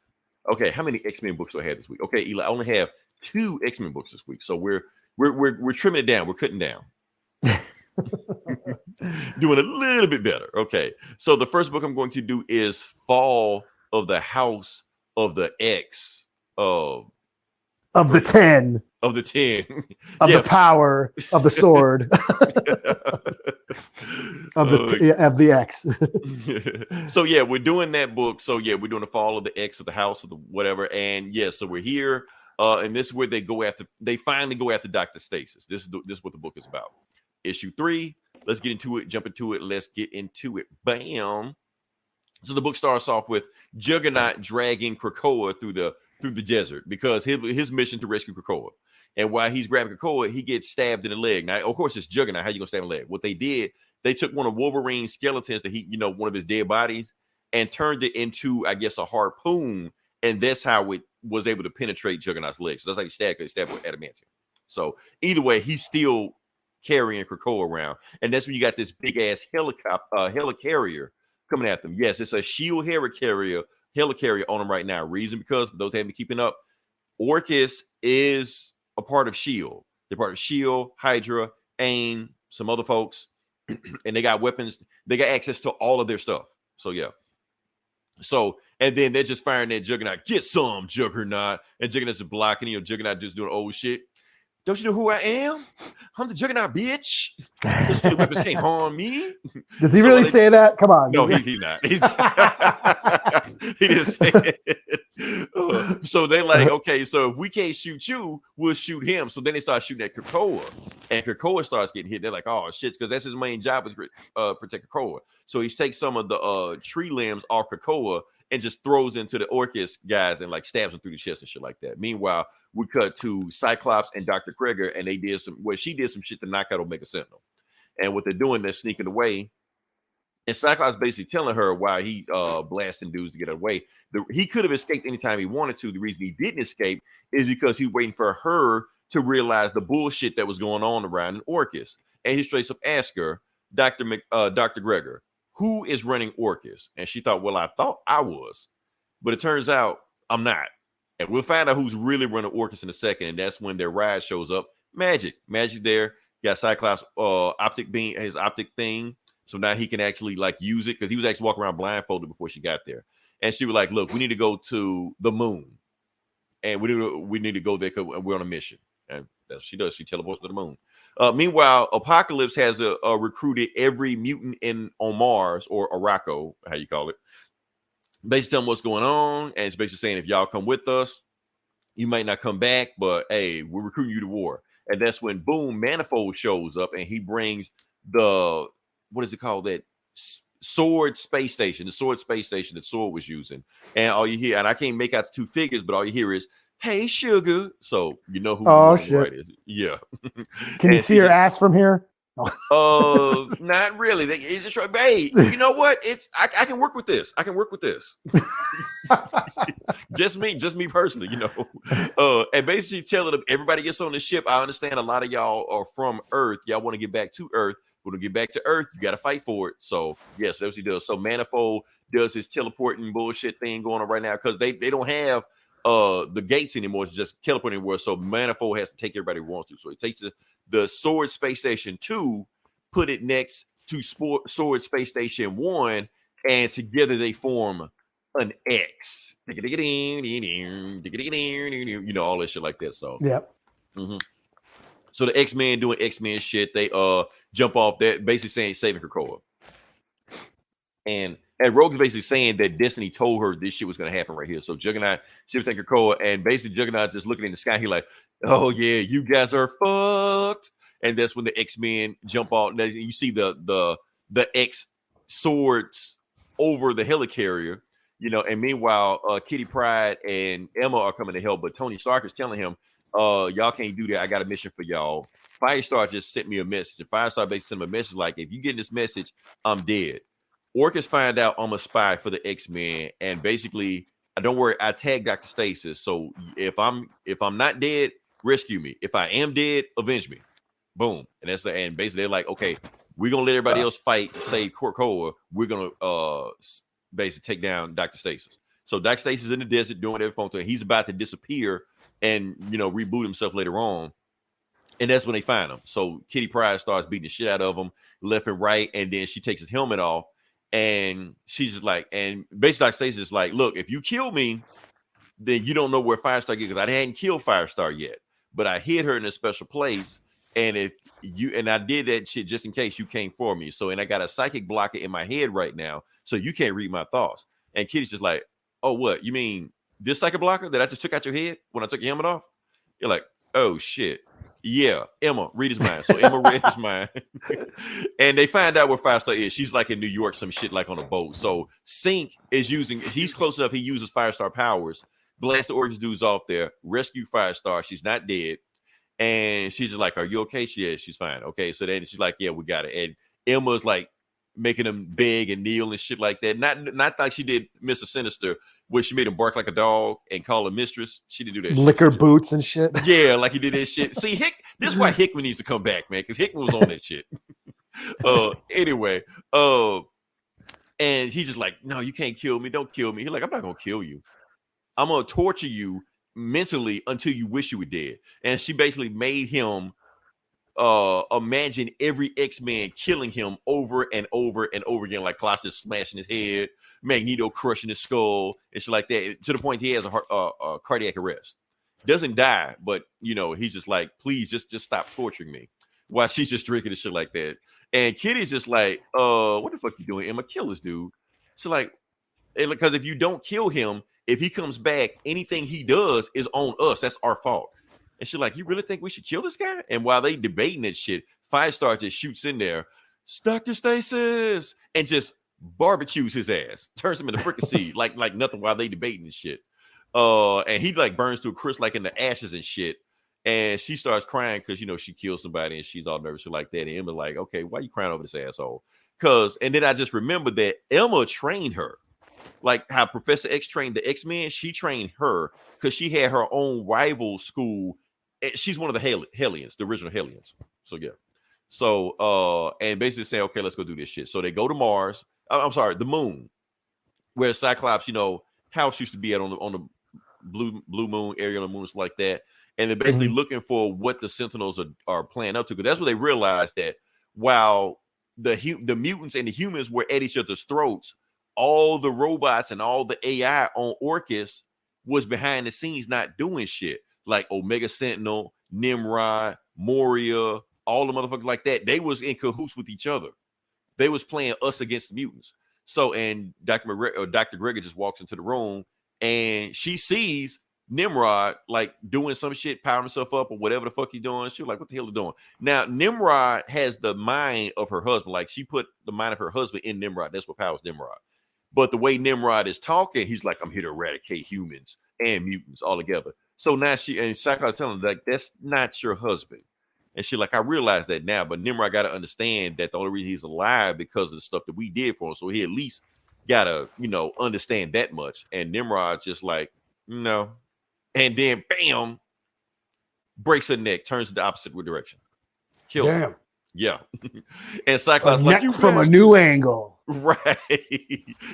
[SPEAKER 6] how many X-Men books do I have this week? Okay, Eli, I only have 2 X-Men books this week. So we're trimming it down, we're cutting down. Doing a little bit better. Okay. So the first book I'm going to do is Fall of the House of the X of the 10
[SPEAKER 5] of the power of the sword of the X.
[SPEAKER 6] So we're doing that book. So we're doing the Fall of the X of the House of the whatever. And so we're here. And this is where they finally go after Dr. Stasis. This is what the book is about. Issue 3. Let's get into it. Jump into it. Let's get into it. Bam. So the book starts off with Juggernaut dragging Krakoa through the desert because his mission to rescue Krakoa. And while he's grabbing Krakoa, he gets stabbed in the leg. Now, of course, it's Juggernaut. How you gonna stab in the leg? What they did, they took one of Wolverine's skeletons that one of his dead bodies, and turned it into, I guess, a harpoon, and that's how it was able to penetrate Juggernaut's leg. So that's how he stabbed with adamantium. So either way, he's still carrying Krakoa around, and that's when you got this big ass helicarrier coming at them. Yes, it's a shield helicarrier on them right now. Reason because for those who haven't been keeping up, Orchis is a part of shield. They're part of shield, Hydra, AIM, some other folks, and they got weapons. They got access to all of their stuff. So and then they're just firing at Juggernaut. Get some, Juggernaut, and Juggernaut's blocking. Juggernaut just doing old shit. Don't you know who I am? I'm the Juggernaut, bitch. The steel weapons can't harm me.
[SPEAKER 5] Does he really say that? Come on.
[SPEAKER 6] No, he's not. He didn't say it. So they like, okay, so if we can't shoot you, we'll shoot him. So then they start shooting at Krakoa, and Krakoa starts getting hit. They're like, oh shit, because that's his main job is protect Krakoa. So he takes some of the tree limbs off Krakoa and just throws into the Orchis guys and like stabs them through the chest and shit like that. Meanwhile, we cut to Cyclops and Dr. Kreger, and she did some shit to knock out Omega Sentinel. And what they're doing, they're sneaking away. And Cyclops basically telling her why he blasting dudes to get away. He could have escaped anytime he wanted to. The reason he didn't escape is because he's waiting for her to realize the bullshit that was going on around in Orchis. And he straight up asked her, Dr. Kreger, who is running Orchis? And she thought, well, I thought I was. But it turns out I'm not. And we'll find out who's really running Orchis in a second. And that's when their ride shows up. Magic there. Got Cyclops optic beam, his optic thing. So now he can actually like use it because he was actually walking around blindfolded before she got there. And she was like, look, we need to go to the moon. And we need to go there because we're on a mission. And that's what she does. She teleports to the moon. Meanwhile, Apocalypse has recruited every mutant on Mars, or Araco, how you call it. Basically telling them what's going on. And it's basically saying, if y'all come with us, you might not come back, but hey, we're recruiting you to war. And that's when, boom, Manifold shows up and he brings what is it called? That Sword space station, the Sword space station that Sword was using. And all you hear, and I can't make out the 2 figures, but all you hear is, hey, sugar. So you know who the right is. Yeah.
[SPEAKER 5] Can you see her ass from here?
[SPEAKER 6] Not really. It's just right, babe. You know what? I can work with this. just me personally, and basically telling them everybody gets on the ship. I understand a lot of y'all are from Earth. Y'all want to get back to Earth. But to get back to Earth, you got to fight for it. So yes, that's what he does. So Manifold does his teleporting bullshit thing going on right now because they don't have the gates anymore. It's just teleporting anywhere. So Manifold has to take everybody who wants to. So he takes the Sword Space Station 2, put it next to Sword Space Station 1, and together they form an X. All that shit like that. So
[SPEAKER 5] yep.
[SPEAKER 6] Mm-hmm. So the X-Men doing X-Men shit, they jump off that, basically saying saving Krakoa. And Rogue's basically saying that Destiny told her this shit was going to happen right here. So Juggernaut, she was taking Krakoa, and basically Juggernaut just looking in the sky. He like, oh yeah, you guys are fucked. And that's when the X-Men jump off. And you see the X swords over the helicarrier, and meanwhile, Kitty Pryde and Emma are coming to help, but Tony Stark is telling him, y'all can't do that. I got a mission for y'all. Firestar just sent me a message. And Firestar basically sent me a message like, if you get this message, I'm dead. Orcus find out I'm a spy for the X-Men, and basically, don't worry, I tagged Dr. Stasis. So if I'm not dead, rescue me. If I am dead, avenge me. Boom. And that's and basically they're like, okay, we're gonna let everybody else fight, save Krakoa. We're gonna basically take down Dr. Stasis. So Dr. Stasis is in the desert doing everything. He's about to disappear and reboot himself later on. And that's when they find him. So Kitty Pryde starts beating the shit out of him left and right, and then she takes his helmet off, and she's just like, and basically Dr. Stasis is like, look, if you kill me, then you don't know where Firestar is, because I hadn't killed Firestar yet, but I hid her in a special place, and I did that shit just in case you came for me. So, and I got a psychic blocker in my head right now, so you can't read my thoughts. And Kitty's just like, oh, what? You mean this psychic blocker that I just took out your head when I took your helmet off? You're like, oh shit. Yeah, Emma, read his mind. So Emma read his mind. And they find out where Firestar is. She's like in New York, some shit like on a boat. So Sync is he's close enough, he uses Firestar powers, blast the Orcus dudes off there, rescue Firestar. She's not dead. And she's just like, are you okay? She's fine. Okay, so then she's like, yeah, we got it. And Emma's like making him beg and kneel and shit like that. Not like she did Mr. Sinister, where she made him bark like a dog and call her mistress. She didn't do that.
[SPEAKER 5] Lick her boots and shit.
[SPEAKER 6] Yeah, like he did that shit. See, this is why Hickman needs to come back, man, because Hickman was on that shit. Anyway, and he's just like, no, you can't kill me. Don't kill me. He's like, I'm not gonna kill you. I'm gonna torture you mentally until you wish you were dead. And she basically made him imagine every X-Men killing him over and over and over again, like Colossus smashing his head, Magneto crushing his skull, and shit like that, to the point he has a cardiac arrest. Doesn't die, but he's just like, please just stop torturing me, while she's just drinking and shit like that. And Kitty's just like, what the fuck you doing, Emma? Kill this dude. She's like, because if you don't kill him, if he comes back, anything he does is on us. That's our fault. And she's like, you really think we should kill this guy? And while they debating that shit, Firestar just shoots in there, Dr. Stasis, and just barbecues his ass, turns him into fricassee, like nothing, while they debating this shit. And he like burns to a crisp, like in the ashes and shit. And she starts crying because she killed somebody and she's all nervous, shit like that. And Emma's like, okay, why are you crying over this asshole? And then I just remember that Emma trained her. Like how Professor X trained the X-Men, she trained her because she had her own rival school. She's one of the Hellions, the original Hellions. So yeah. So and basically saying, okay, let's go do this shit. So they go to Mars. I'm sorry, the moon, where Cyclops, house used to be at on the blue moon, area on the moon, stuff like that. And they're basically looking for what the Sentinels are playing up to, because that's what they realized, that while the mutants and the humans were at each other's throats, all the robots and all the AI on Orcus was behind the scenes not doing shit. Like Omega Sentinel, Nimrod, Moria, all the motherfuckers like that. They was in cahoots with each other. They was playing us against the mutants. So, and Dr. Gregor just walks into the room and she sees Nimrod like doing some shit, powering himself up or whatever the fuck he's doing. She was like, what the hell are you doing? Now, Nimrod has the mind of her husband. Like she put the mind of her husband in Nimrod. That's what powers Nimrod. But the way Nimrod is talking, he's like, I'm here to eradicate humans and mutants all together. So now Cyclops telling her, like, that's not your husband. And she's like, I realize that now, but Nimrod got to understand that the only reason he's alive because of the stuff that we did for him. So he at least got to, understand that much. And Nimrod just like, no. And then, bam, breaks her neck, turns in the opposite direction. Kills her. Yeah. And Cyclops like, you
[SPEAKER 5] from a new angle.
[SPEAKER 6] Right.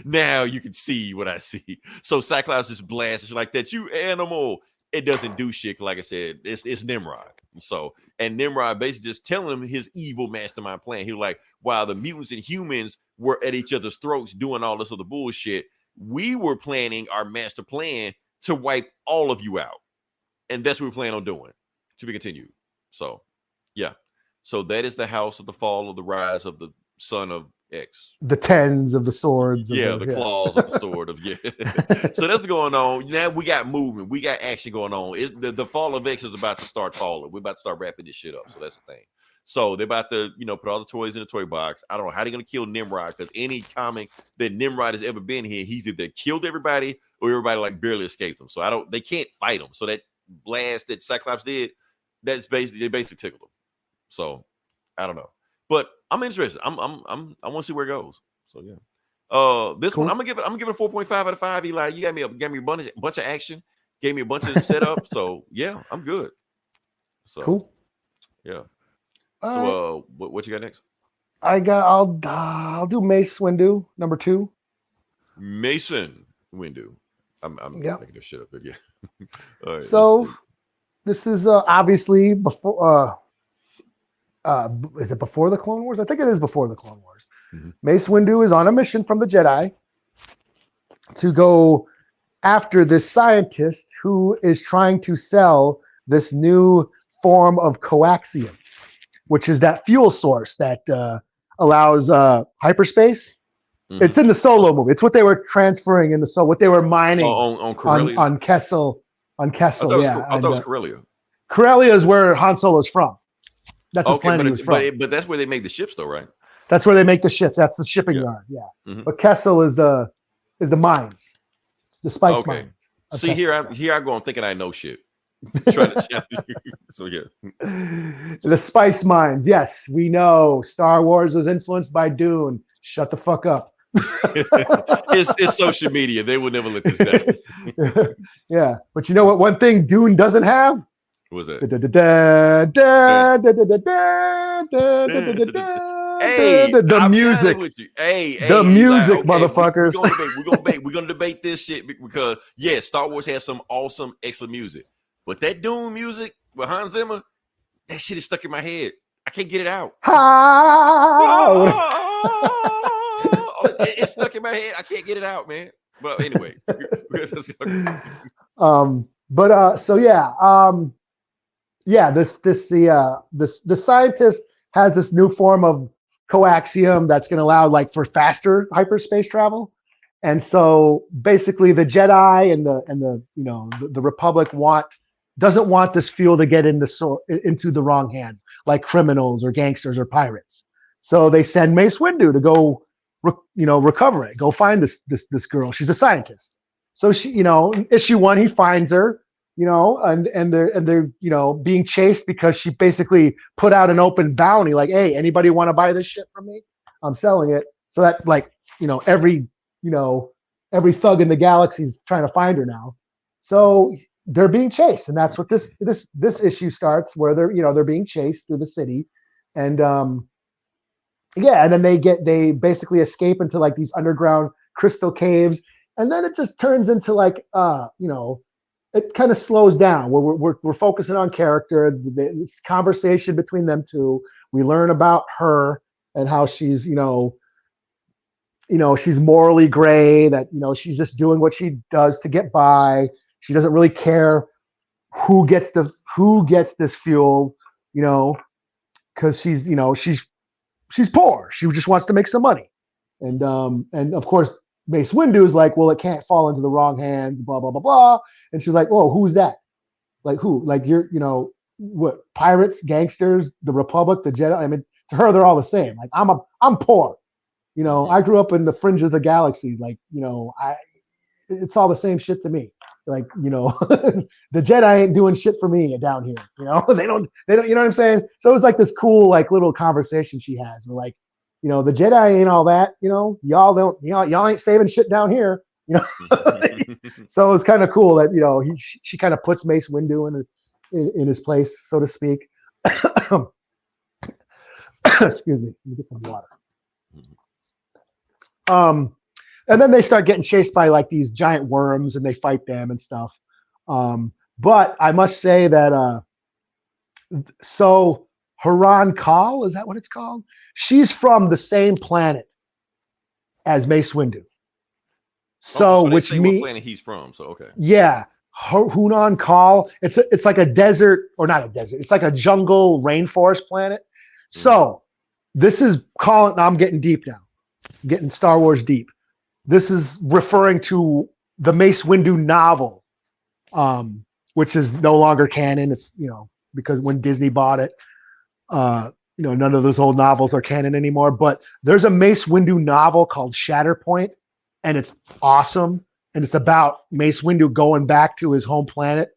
[SPEAKER 6] Now you can see what I see. So Cyclops just blasts like that. You animal. It doesn't do shit. Like I said, it's Nimrod. So, and Nimrod basically just telling him his evil mastermind plan. He was like, while the mutants and humans were at each other's throats doing all this other bullshit, we were planning our master plan to wipe all of you out. And that's what we plan on doing. To be continued. So, yeah. So that is the house of the fall of the rise of the son of X.
[SPEAKER 5] The tens of the swords.
[SPEAKER 6] The claws of the sword of So that's going on. Now we got movement. We got action going on. The fall of X is about to start falling. We're about to start wrapping this shit up. So that's the thing. So they're about to, put all the toys in the toy box. I don't know how they're going to kill Nimrod, because any comic that Nimrod has ever been here, he's either killed everybody or everybody like barely escaped him. So they can't fight him. So that blast that Cyclops did, they basically tickled him. So I don't know, but I'm interested. I want to see where it goes. So yeah. This
[SPEAKER 5] Cool.
[SPEAKER 6] one I'm gonna give it a 4.5 out of 5. Eli, you gave me a bunch of action, gave me a bunch of setup. So yeah, I'm good. So
[SPEAKER 5] Cool.
[SPEAKER 6] yeah.
[SPEAKER 5] All
[SPEAKER 6] So
[SPEAKER 5] right.
[SPEAKER 6] what you got next?
[SPEAKER 5] I'll do Mace Windu, number 2.
[SPEAKER 6] Mason Windu. I'm
[SPEAKER 5] Yep.
[SPEAKER 6] making this shit up again. All right.
[SPEAKER 5] So this is obviously before. Is it before the Clone Wars? I think it is before the Clone Wars.
[SPEAKER 6] Mm-hmm.
[SPEAKER 5] Mace Windu is on a mission from the Jedi to go after this scientist who is trying to sell this new form of coaxium, which is that fuel source that allows hyperspace.
[SPEAKER 6] Mm-hmm.
[SPEAKER 5] It's in the Solo movie. It's what they were transferring in what they were mining
[SPEAKER 6] on Corellia.
[SPEAKER 5] on Kessel. On Kessel,
[SPEAKER 6] I thought it was Corellia.
[SPEAKER 5] Corellia is where Han Solo's from. That's his planet he was from.
[SPEAKER 6] But that's where they make the ships, though, right?
[SPEAKER 5] That's where they make the ships. That's the shipping yard. Yeah.
[SPEAKER 6] Mm-hmm.
[SPEAKER 5] But Kessel is the mines, the spice mines.
[SPEAKER 6] See,
[SPEAKER 5] Kessel.
[SPEAKER 6] here I go. I'm thinking I know shit. So yeah.
[SPEAKER 5] The spice mines. Yes, we know. Star Wars was influenced by Dune. Shut the fuck up.
[SPEAKER 6] It's social media. They will never let this down.
[SPEAKER 5] Yeah, but you know what? One thing Dune doesn't have.
[SPEAKER 6] What was that?
[SPEAKER 5] Hey, the music. The music, motherfuckers.
[SPEAKER 6] We're gonna debate this shit because Star Wars has some awesome, excellent music, but that Dune music with Hans Zimmer, that shit is stuck in my head. I can't get it out. It's stuck in my head. I can't get it out, man. But anyway,
[SPEAKER 5] the scientist has this new form of coaxium that's going to allow for faster hyperspace travel, and so basically the Jedi and the Republic doesn't want this fuel to get into the wrong hands, like criminals or gangsters or pirates. So they send Mace Windu to go recover it, go find this girl. She's a scientist. So she, issue 1, he finds her, and they're being chased because she basically put out an open bounty, like, hey, anybody want to buy this shit from me? I'm selling it. So that every thug in the galaxy is trying to find her now. So they're being chased, and that's what this issue starts, where they're being chased through the city, and and then they basically escape into these underground crystal caves, and then it just turns into it kind of slows down. We're focusing on character, this conversation between them two. We learn about her and how she's she's morally gray, that she's just doing what she does to get by. She doesn't really care who gets this fuel, because she's poor. She just wants to make some money. And of course, Mace Windu is like, well, it can't fall into the wrong hands, blah, blah, blah, blah. And she's like, oh, who's that? Like, who? Like, you're, what, pirates, gangsters, the Republic, the Jedi? I mean, to her, they're all the same. Like, I'm poor. I grew up in the fringe of the galaxy. Like, it's all the same shit to me. Like, the Jedi ain't doing shit for me down here. They don't, you know what I'm saying? So it was like this cool, little conversation she has. We're like, the Jedi ain't all that, y'all ain't saving shit down here, So it's kind of cool that, she kind of puts Mace Windu in his place, so to speak. Excuse me, let me get some water. And then they start getting chased by these giant worms, and they fight them and stuff. But I must say that so Haran Kal, is that what it's called? She's from the same planet as Mace Windu. So which means
[SPEAKER 6] what planet he's from. So okay.
[SPEAKER 5] Yeah, Hunan Kal. It's like a desert, or not a desert. It's like a jungle rainforest planet. Mm-hmm. So this is calling. I'm getting deep now. I'm getting Star Wars deep. This is referring to the Mace Windu novel, which is no longer canon. It's, because when Disney bought it, none of those old novels are canon anymore. But there's a Mace Windu novel called Shatterpoint, and it's awesome. And it's about Mace Windu going back to his home planet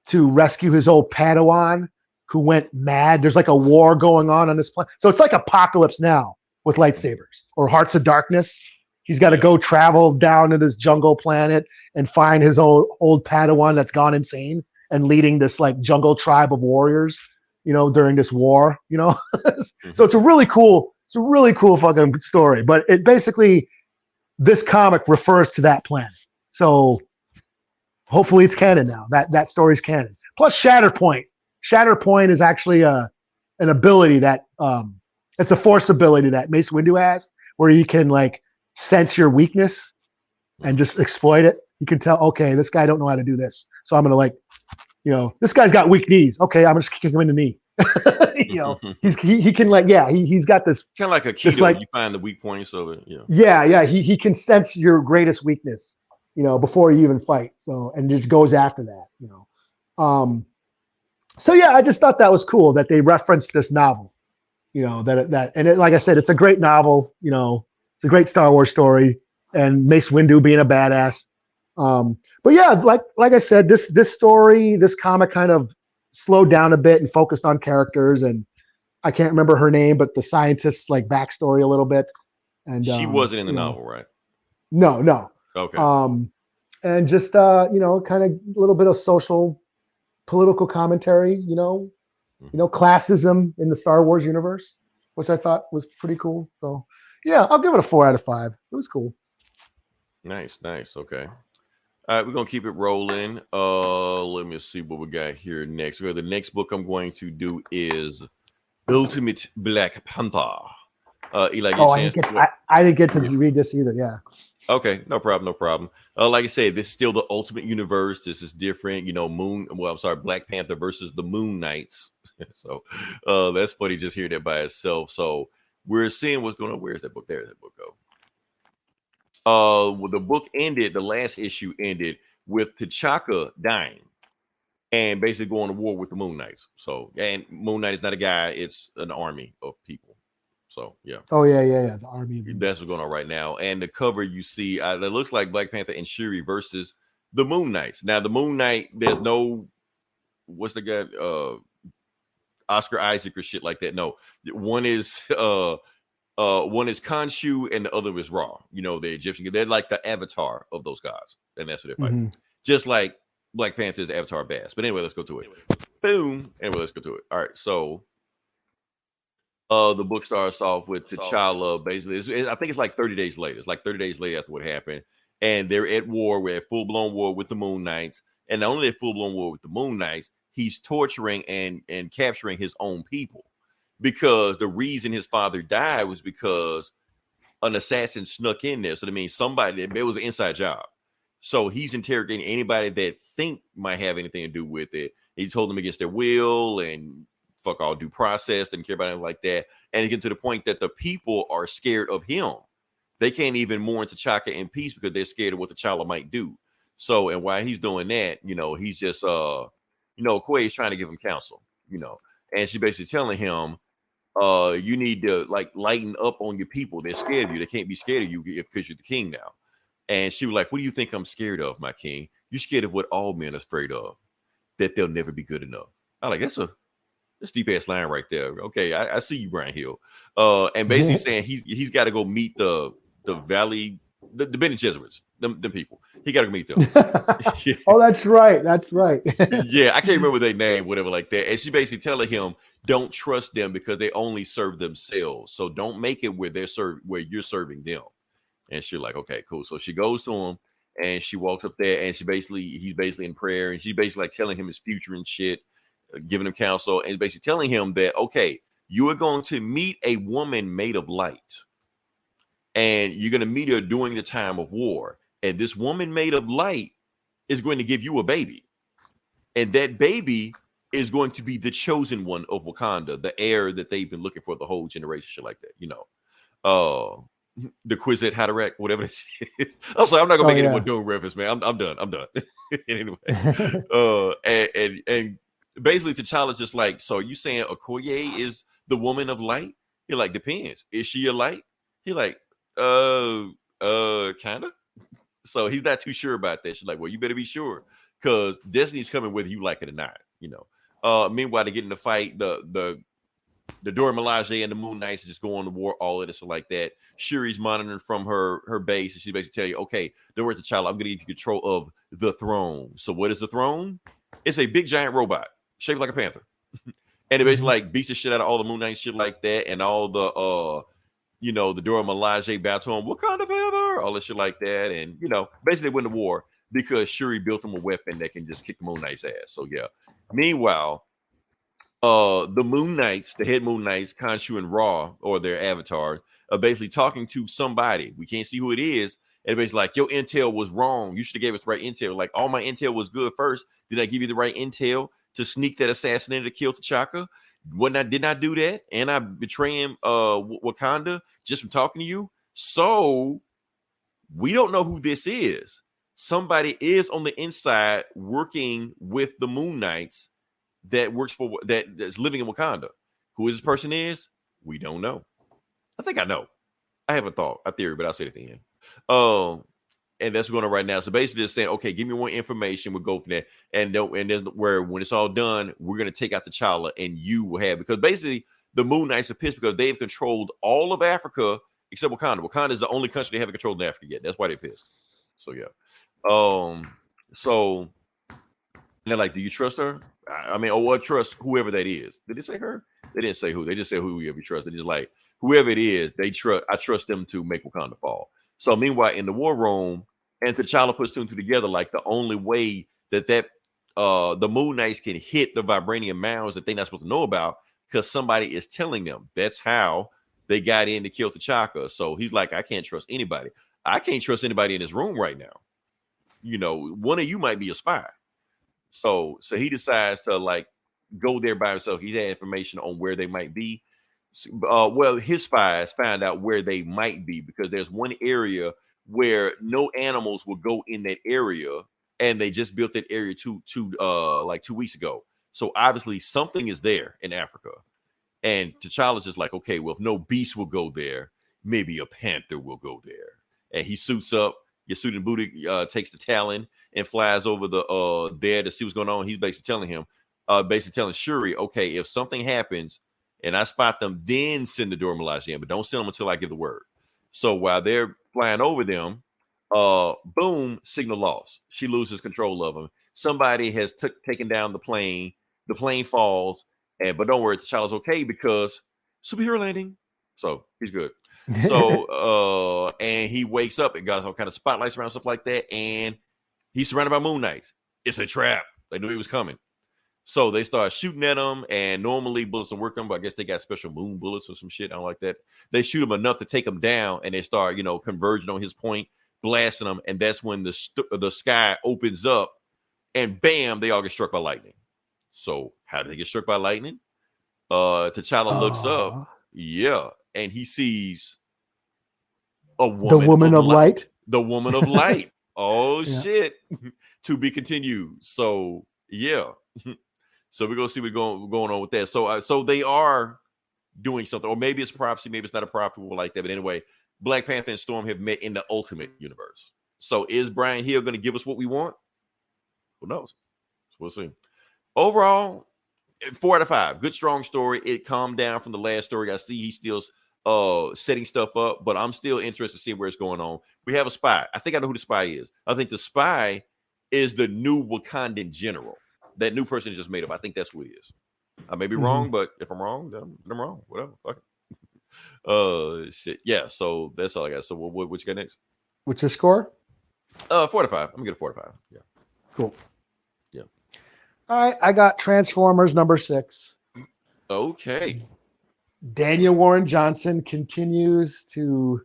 [SPEAKER 5] to rescue his old Padawan, who went mad. There's like a war going on this planet. So it's like Apocalypse Now with lightsabers, or Hearts of Darkness. He's got to go travel down to this jungle planet and find his old Padawan that's gone insane and leading this like jungle tribe of warriors, during this war, So it's a really cool fucking story. But it basically, this comic refers to that planet. So hopefully it's canon now. That story's canon. Plus Shatterpoint. Shatterpoint is actually an ability that it's a force ability that Mace Windu has, where he can like sense your weakness and just exploit it. You can tell, okay, this guy don't know how to do this, so I'm gonna this guy's got weak knees. Okay, I'm just kicking him in the knee. He can he's got this
[SPEAKER 6] kind of like a keto. You find the weak points of it.
[SPEAKER 5] Yeah. He can sense your greatest weakness, before you even fight. So and just goes after that. So yeah, I just thought that was cool that they referenced this novel. Like I said, it's a great novel. It's a great Star Wars story, and Mace Windu being a badass. But yeah, like I said, this comic kind of slowed down a bit and focused on characters, and I can't remember her name, but the scientist's like backstory a little bit. And
[SPEAKER 6] she wasn't in the novel, right?
[SPEAKER 5] No.
[SPEAKER 6] Okay.
[SPEAKER 5] And just kind of a little bit of political commentary, classism in the Star Wars universe, which I thought was pretty cool. So yeah, I'll give it a 4 out of 5. It was cool.
[SPEAKER 6] Nice. Okay. All right, we're gonna keep it rolling. Let me see what we got here next. The next book I'm going to do is Ultimate Black Panther. Eli,
[SPEAKER 5] I didn't get to read this either. Yeah.
[SPEAKER 6] Okay, no problem. Like I said, this is still the Ultimate Universe. This is different, Black Panther versus the Moon Knights. So that's funny just hearing that by itself. So we're seeing what's going on. Where's that book? There's that book go. The book ended, the last issue ended with T'Chaka dying and basically going to war with the Moon Knights. So, and Moon Knight is not a guy, it's an army of people. So, yeah.
[SPEAKER 5] Oh, yeah. The army.
[SPEAKER 6] That's what's going on right now. And the cover you see, it looks like Black Panther and Shuri versus the Moon Knights. Now, the Moon Knight, there's no, what's the guy, Oscar Isaac or shit like that. No, one is Khonshu and the other is Ra. The Egyptian. They're like the avatar of those guys, and that's what they're fighting. Just like Black Panther is the avatar of Bass. But anyway, let's go to it. Boom. Anyway, let's go to it. All right, so the book starts off with T'Challa. Basically, I think it's like 30 days later. It's like 30 days later after what happened, and they're at war. We're at full blown war with the Moon Knights, and not only at full blown war with the Moon Knights, he's torturing and capturing his own people. Because the reason his father died was because an assassin snuck in there. So that means it was an inside job. So he's interrogating anybody that think might have anything to do with it. He told them against their will and fuck all due process, didn't care about anything like that. And he gets to the point that the people are scared of him. They can't even mourn T'Chaka in peace because they're scared of what T'Challa might do. So, and while he's doing that, he's just, Quay's trying to give him counsel, and she's basically telling him, you need to like lighten up on your people. They're scared of you. They can't be scared of you because you're the king now. And she was like, what do you think I'm scared of, my king? You're scared of what all men are afraid of, that they'll never be good enough. I'm like, that's deep ass line right there. Okay, I see you, Brian Hill. And basically saying he's got to go meet the Valley, the Bene Gesserits, them people. He got to meet them.
[SPEAKER 5] Yeah. Oh, that's right.
[SPEAKER 6] Yeah, I can't remember their name, whatever like that. And she basically telling him, don't trust them because they only serve themselves. So don't make it where where you're serving them. And she's like, okay, cool. So she goes to him and she walks up there and he's basically in prayer and she's basically like telling him his future and shit, giving him counsel and basically telling him that, okay, you are going to meet a woman made of light and you're going to meet her during the time of war. And this woman made of light is going to give you a baby. And that baby is going to be the chosen one of Wakanda, the heir that they've been looking for the whole generation, shit like that, the Quizette Haderach, whatever it is. I'm sorry, I'm not gonna make any more Doom reference, man. I'm done. Anyway, and basically T'Challa's just like, so are you saying Okoye is the woman of light? He like, depends. Is she a light? He like, kinda. So he's not too sure about that. She's like, well, you better be sure because Destiny's coming whether you like it or not, Meanwhile, they get in the fight. The Dora Milaje and the Moon Knights just go on the war, all of this like that. Shuri's monitoring from her base, and she basically tell you, okay, the word to T'Challa, I'm going to give you control of the throne. So what is the throne? It's a big giant robot shaped like a panther. And it basically like beats the shit out of all the Moon Knight shit like that, and all the the Dora Milaje battle on Wakanda forever, all this shit like that, and basically win the war because Shuri built them a weapon that can just kick the Moon Knight's ass. So yeah. Meanwhile, the Moon Knights, the head Moon Knights, Khonshu and Ra, or their avatars, are basically talking to somebody. We can't see who it is. And basically like, your intel was wrong. You should have gave us the right intel. Like, all my intel was good first. Did I give you the right intel to sneak that assassin in to kill T'Chaka? Did not do that, and I betraying Wakanda just from talking to you. So we don't know who this is. Somebody is on the inside working with the Moon Knights that's living in Wakanda. Who this person is, we don't know. I think I know. I have a theory, but I'll say it at the end. And that's going on right now. So basically, they're saying, okay, give me more information. We'll go from there. And then where when it's all done, we're going to take out T'Challa, and you will have, because basically the Moon Knights are pissed because they've controlled all of Africa except Wakanda. Wakanda is the only country they haven't controlled in Africa yet. That's why they're pissed. So yeah. So they're like, do you trust her? I mean, or trust whoever that is. Did they say her? They didn't say who. They just said whoever you trust. They just like, whoever it is, I trust them to make Wakanda fall. So meanwhile, in the war room, and T'Challa puts two and two together, like the only way that the Moon Knights can hit the vibranium mounds that they're not supposed to know about, because somebody is telling them. That's how they got in to kill T'Chaka. So he's like, I can't trust anybody. I can't trust anybody in this room right now. One of you might be a spy. So he decides to like go there by himself. He had information on where they might be. Well, his spies found out where they might be, because there's one area where no animals will go in that area, and they just built that area like 2 weeks ago. So obviously something is there in Africa, and T'Challa's just like, okay, well, if no beast will go there, maybe a panther will go there. And he suits up, gets suited and booted, takes the Talon and flies over there to see what's going on. He's basically telling Shuri, okay, if something happens and I spot them, then send the Dora Milaje in, but don't send them until I give the word. So while they're flying over them, boom, signal lost. She loses control of them. Somebody has taken down the plane. The plane falls, but don't worry, T'Challa's okay because superhero landing. So he's good. So and he wakes up and got all kind of spotlights around, stuff like that, and he's surrounded by Moon Knights. It's a trap. They knew he was coming. So they start shooting at him, and normally bullets don't work on him, but I guess they got special moon bullets or some shit. I don't like that. They shoot him enough to take him down, and they start, converging on his point, blasting him, and that's when the sky opens up, and bam, they all get struck by lightning. So how did they get struck by lightning? T'Challa looks up, yeah, and he sees a woman,
[SPEAKER 5] the woman of light.
[SPEAKER 6] The woman of light. Oh yeah. Shit! To be continued. So yeah. So we're gonna see what's going on with that. So they are doing something, or maybe it's prophecy, maybe it's not a prophecy like that. But anyway, Black Panther and Storm have met in the Ultimate Universe. So is Brian Hill going to give us what we want? Who knows? So we'll see. Overall, 4 out of 5. Good, strong story. It calmed down from the last story. I see he's still setting stuff up, but I'm still interested to see where it's going on. We have a spy. I think I know who the spy is. I think the spy is the new Wakandan general. That new person just made up. I think that's who it is. I may be wrong, but if I'm wrong, then I'm wrong. Whatever. Fuck it. Shit. Yeah. So that's all I got. So what you got next?
[SPEAKER 5] What's your score?
[SPEAKER 6] 4 out of 5. I'm gonna get a 4 out of 5. Yeah.
[SPEAKER 5] Cool.
[SPEAKER 6] Yeah.
[SPEAKER 5] All right. I got Transformers number 6.
[SPEAKER 6] Okay.
[SPEAKER 5] Daniel Warren Johnson continues to.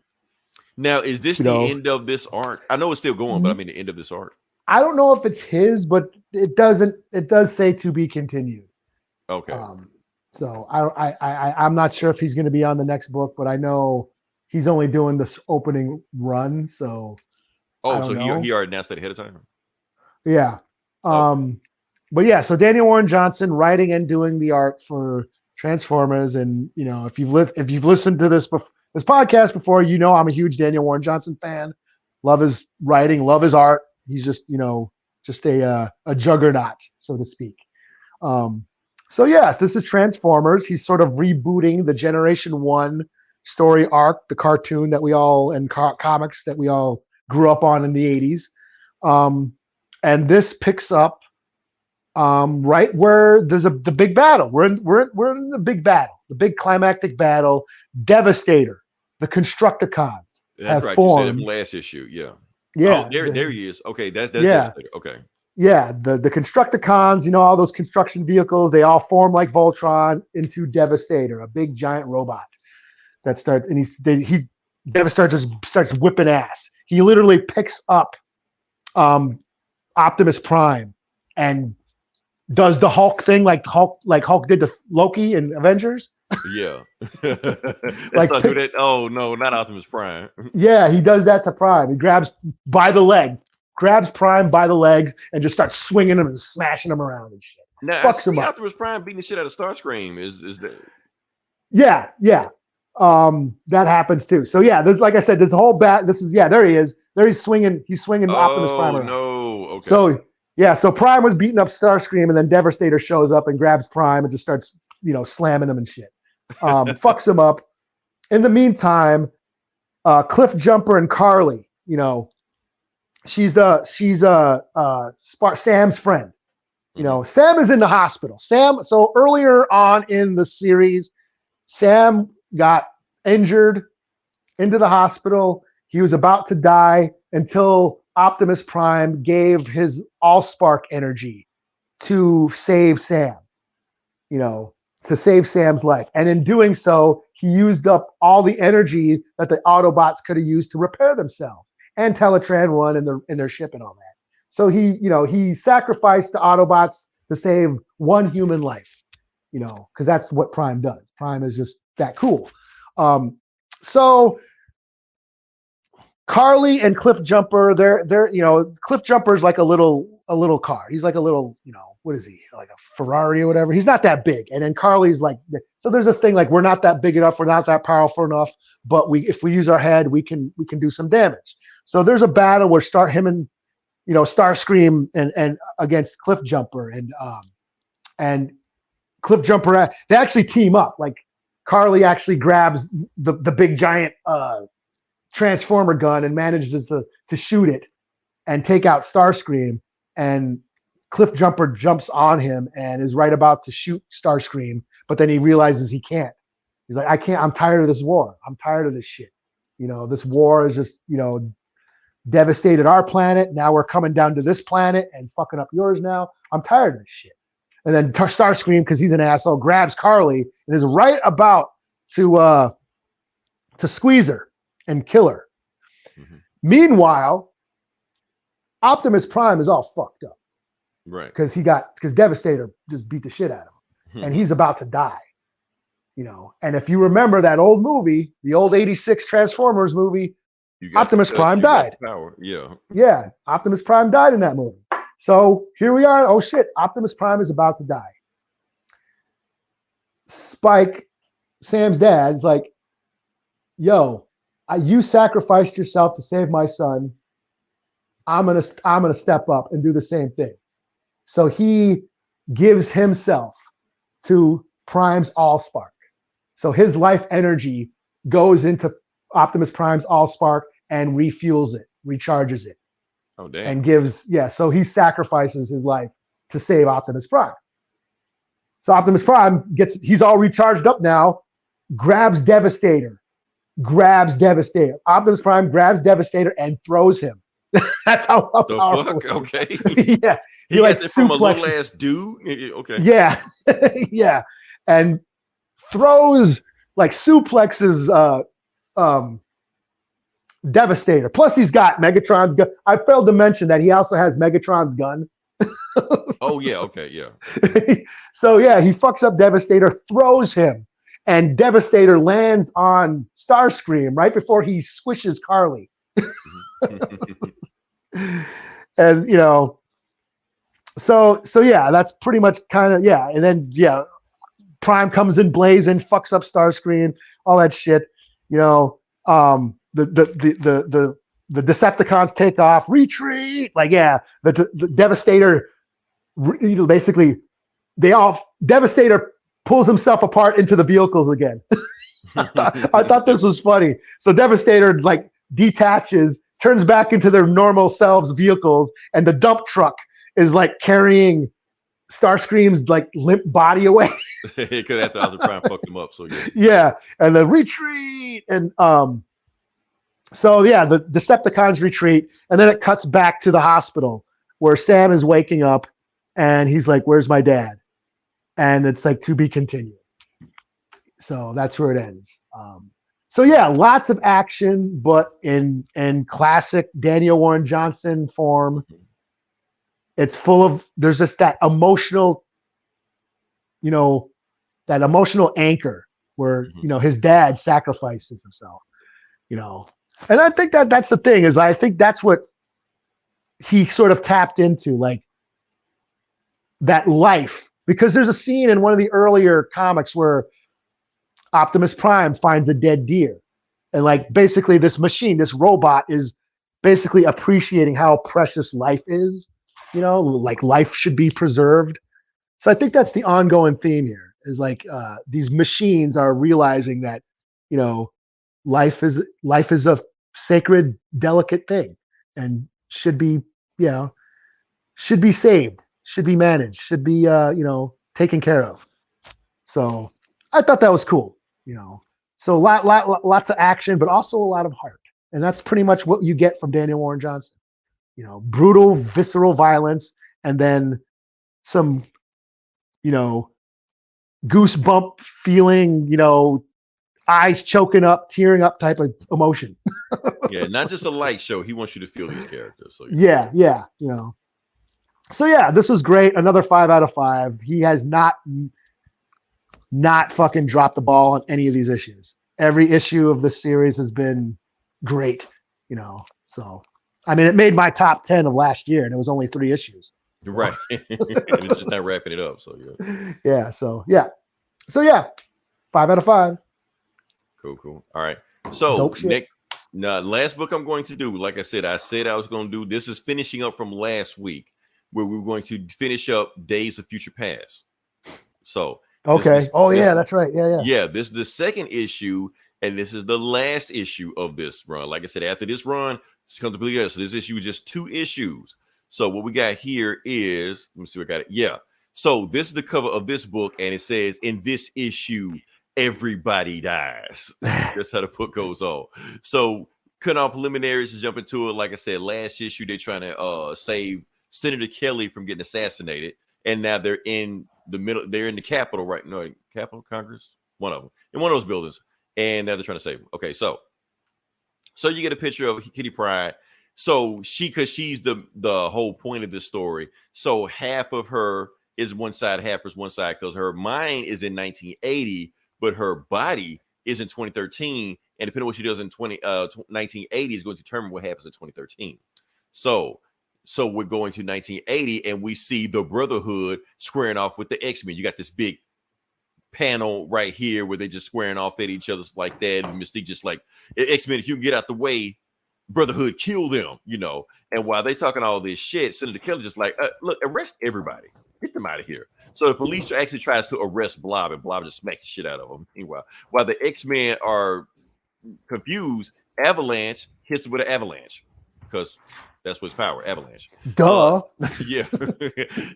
[SPEAKER 6] Now, is this the end of this arc? I know it's still going, but I mean the end of this arc.
[SPEAKER 5] I don't know if it's his, but it does say to be continued.
[SPEAKER 6] Okay.
[SPEAKER 5] So I'm not sure if he's going to be on the next book, but I know he's only doing this opening run. So.
[SPEAKER 6] So he already announced that ahead of time.
[SPEAKER 5] Yeah. But yeah, so Daniel Warren Johnson writing and doing the art for Transformers, and if you've listened to this podcast before, I'm a huge Daniel Warren Johnson fan. Love his writing, love his art. He's just a juggernaut, so to speak. So yes, this is Transformers. He's sort of rebooting the Generation 1 story arc, the cartoon that we all and comics that we all grew up on in the 80s. And this picks up right where there's the big battle. We're in the big battle, the big climactic battle. Devastator, the Constructicons have
[SPEAKER 6] right.
[SPEAKER 5] formed.
[SPEAKER 6] You said it last issue. Yeah.
[SPEAKER 5] Yeah.
[SPEAKER 6] Oh, there he is. Okay, that's
[SPEAKER 5] Yeah.
[SPEAKER 6] Devastator. Okay.
[SPEAKER 5] Yeah, the Constructicons, all those construction vehicles, they all form like Voltron into Devastator, a big giant robot that starts, and Devastator just starts whipping ass. He literally picks up Optimus Prime and does the Hulk thing like Hulk did to Loki in Avengers.
[SPEAKER 6] Yeah.
[SPEAKER 5] Like
[SPEAKER 6] Let's not do that. Oh no, not Optimus Prime.
[SPEAKER 5] Yeah, he does that to Prime. He grabs Prime by the legs and just starts swinging him and smashing him around and shit.
[SPEAKER 6] Now,
[SPEAKER 5] Fucks him up.
[SPEAKER 6] Optimus Prime beating the shit out of Starscream is that?
[SPEAKER 5] Yeah. That happens too. So yeah, like I said, this whole there he is. There he's swinging Optimus Prime around.
[SPEAKER 6] No, okay.
[SPEAKER 5] So Prime was beating up Starscream, and then Devastator shows up and grabs Prime and just starts, slamming him and shit. Fucks him up. In the meantime, Cliff Jumper and Carly, she's Sam's friend. Sam is in the hospital. So earlier on in the series, Sam got injured, into the hospital. He was about to die until Optimus Prime gave his Allspark energy to save Sam, to save Sam's life. And in doing so, he used up all the energy that the Autobots could have used to repair themselves, and Teletran 1 in their ship and all that. So he sacrificed the Autobots to save one human life, because that's what Prime does. Prime is just that cool. So Carly and Cliff Jumper, they're Cliff Jumper's like a little car. He's like a little, what is he, like a Ferrari or whatever? He's not that big. And then Carly's like, so there's this thing like, we're not that big enough, we're not that powerful enough, but if we use our head, we can do some damage. So there's a battle where him and Starscream and against Cliff Jumper and Cliff Jumper, they actually team up. Like Carly actually grabs the big giant Transformer gun and manages to shoot it and take out Starscream, and Cliff Jumper jumps on him and is right about to shoot Starscream, but then he realizes he can't. He's like, I can't, I'm tired of this war. I'm tired of this shit. This war is just, devastated our planet. Now we're coming down to this planet and fucking up yours now. I'm tired of this shit. And then Starscream, because he's an asshole, grabs Carly and is right about to squeeze her and kill her. Mm-hmm. Meanwhile, Optimus Prime is all fucked up.
[SPEAKER 6] Right.
[SPEAKER 5] Because Devastator just beat the shit out of him. And he's about to die. And if you remember that old movie, the old 86 Transformers movie, Optimus Prime died.
[SPEAKER 6] Power. Yeah.
[SPEAKER 5] Yeah. Optimus Prime died in that movie. So here we are. Oh shit. Optimus Prime is about to die. Spike, Sam's dad, is like, yo, you sacrificed yourself to save my son. I'm gonna step up and do the same thing. So he gives himself to Prime's Allspark. So his life energy goes into Optimus Prime's Allspark and refuels it, recharges it.
[SPEAKER 6] Oh, damn.
[SPEAKER 5] And so he sacrifices his life to save Optimus Prime. So Optimus Prime he's all recharged up now, grabs Devastator. Optimus Prime grabs Devastator and throws him. That's how powerful.
[SPEAKER 6] Fuck? Okay.
[SPEAKER 5] Yeah.
[SPEAKER 6] He got it from a little ass dude. Okay.
[SPEAKER 5] Yeah. Yeah. And throws, like, suplexes Devastator. Plus he's got Megatron's gun. I failed to mention that he also has Megatron's gun.
[SPEAKER 6] Oh yeah, okay, yeah.
[SPEAKER 5] So yeah, he fucks up Devastator, throws him, and Devastator lands on Starscream right before he squishes Carly. And so yeah, that's pretty much kind of, yeah. And then Prime comes in blazing, fucks up Starscream, all that shit. The Decepticons take off, retreat. Like, yeah, the Devastator, basically they all Devastator pulls himself apart into the vehicles again. I thought this was funny. So Devastator like detaches, turns back into their normal selves vehicles, and the dump truck is like carrying Starscream's like limp body away.
[SPEAKER 6] Because after I was trying to fuck them up. So yeah.
[SPEAKER 5] Yeah, and the retreat, and so yeah, the Decepticons retreat, and then it cuts back to the hospital where Sam is waking up, and he's like, "Where's my dad?" And it's like to be continued. So that's where it ends. So yeah, lots of action, but in classic Daniel Warren Johnson form. It's full of, there's just that emotional, that emotional anchor where, his dad sacrifices himself, and I think that's the thing is I think that's what he sort of tapped into, like that life, because there's a scene in one of the earlier comics where Optimus Prime finds a dead deer, and like basically this machine, this robot is basically appreciating how precious life is. Like life should be preserved. So I think that's the ongoing theme here is like these machines are realizing that, life is a sacred, delicate thing and should be saved, should be managed, should be, taken care of. So I thought that was cool, so lots of action, but also a lot of heart. And that's pretty much what you get from Daniel Warren Johnson. Brutal, visceral violence, and then some, goosebump feeling, eyes choking up, tearing up type of emotion.
[SPEAKER 6] Yeah, not just a light show. He wants you to feel these characters. So
[SPEAKER 5] yeah. So yeah, this was great. Another 5 out of 5. He has not fucking dropped the ball on any of these issues. Every issue of the series has been great, so. I mean, it made my top 10 of last year, and it was only 3 issues.
[SPEAKER 6] Right. And it's just not wrapping it up. So, yeah.
[SPEAKER 5] So, 5 out of 5.
[SPEAKER 6] Cool. All right. So, last book I'm going to do, like I said I was going to do, this is finishing up from last week, where we were going to finish up Days of Future Past. So,
[SPEAKER 5] okay. That's right. Yeah.
[SPEAKER 6] Yeah, this is the second issue, and this is the last issue of this run. Like I said, after this run, it's come to believe. So this issue is just 2 issues. So what we got here is, let me see what I got it. Yeah. So this is the cover of this book, and it says, in this issue, everybody dies. That's how the book goes on. So cutting off preliminaries to jump into it. Like I said, last issue, they're trying to save Senator Kelly from getting assassinated. And now they're in the middle. They're in the Capitol, right? No, Capitol, Congress, one of them, in one of those buildings. And now they're trying to save him. Okay, so you get a picture of Kitty Pryde. So because she's the whole point of this story. So half of her is one side, half is one side, because her mind is in 1980, but her body is in 2013. And depending on what she does in 1980 is going to determine what happens in 2013. So we're going to 1980, and we see the Brotherhood squaring off with the X-Men. You got this big panel right here where they just squaring off at each other like that, and Mystique just like, X-Men, if you can get out the way, Brotherhood, kill them, and while they talking all this shit, Senator Kelly just like, look, arrest everybody, get them out of here. So the police actually tries to arrest Blob, and Blob just smacks the shit out of him. Meanwhile, while the X-Men are confused, Avalanche hits them with an avalanche, because that's what's power, avalanche.
[SPEAKER 5] Duh.
[SPEAKER 6] Yeah.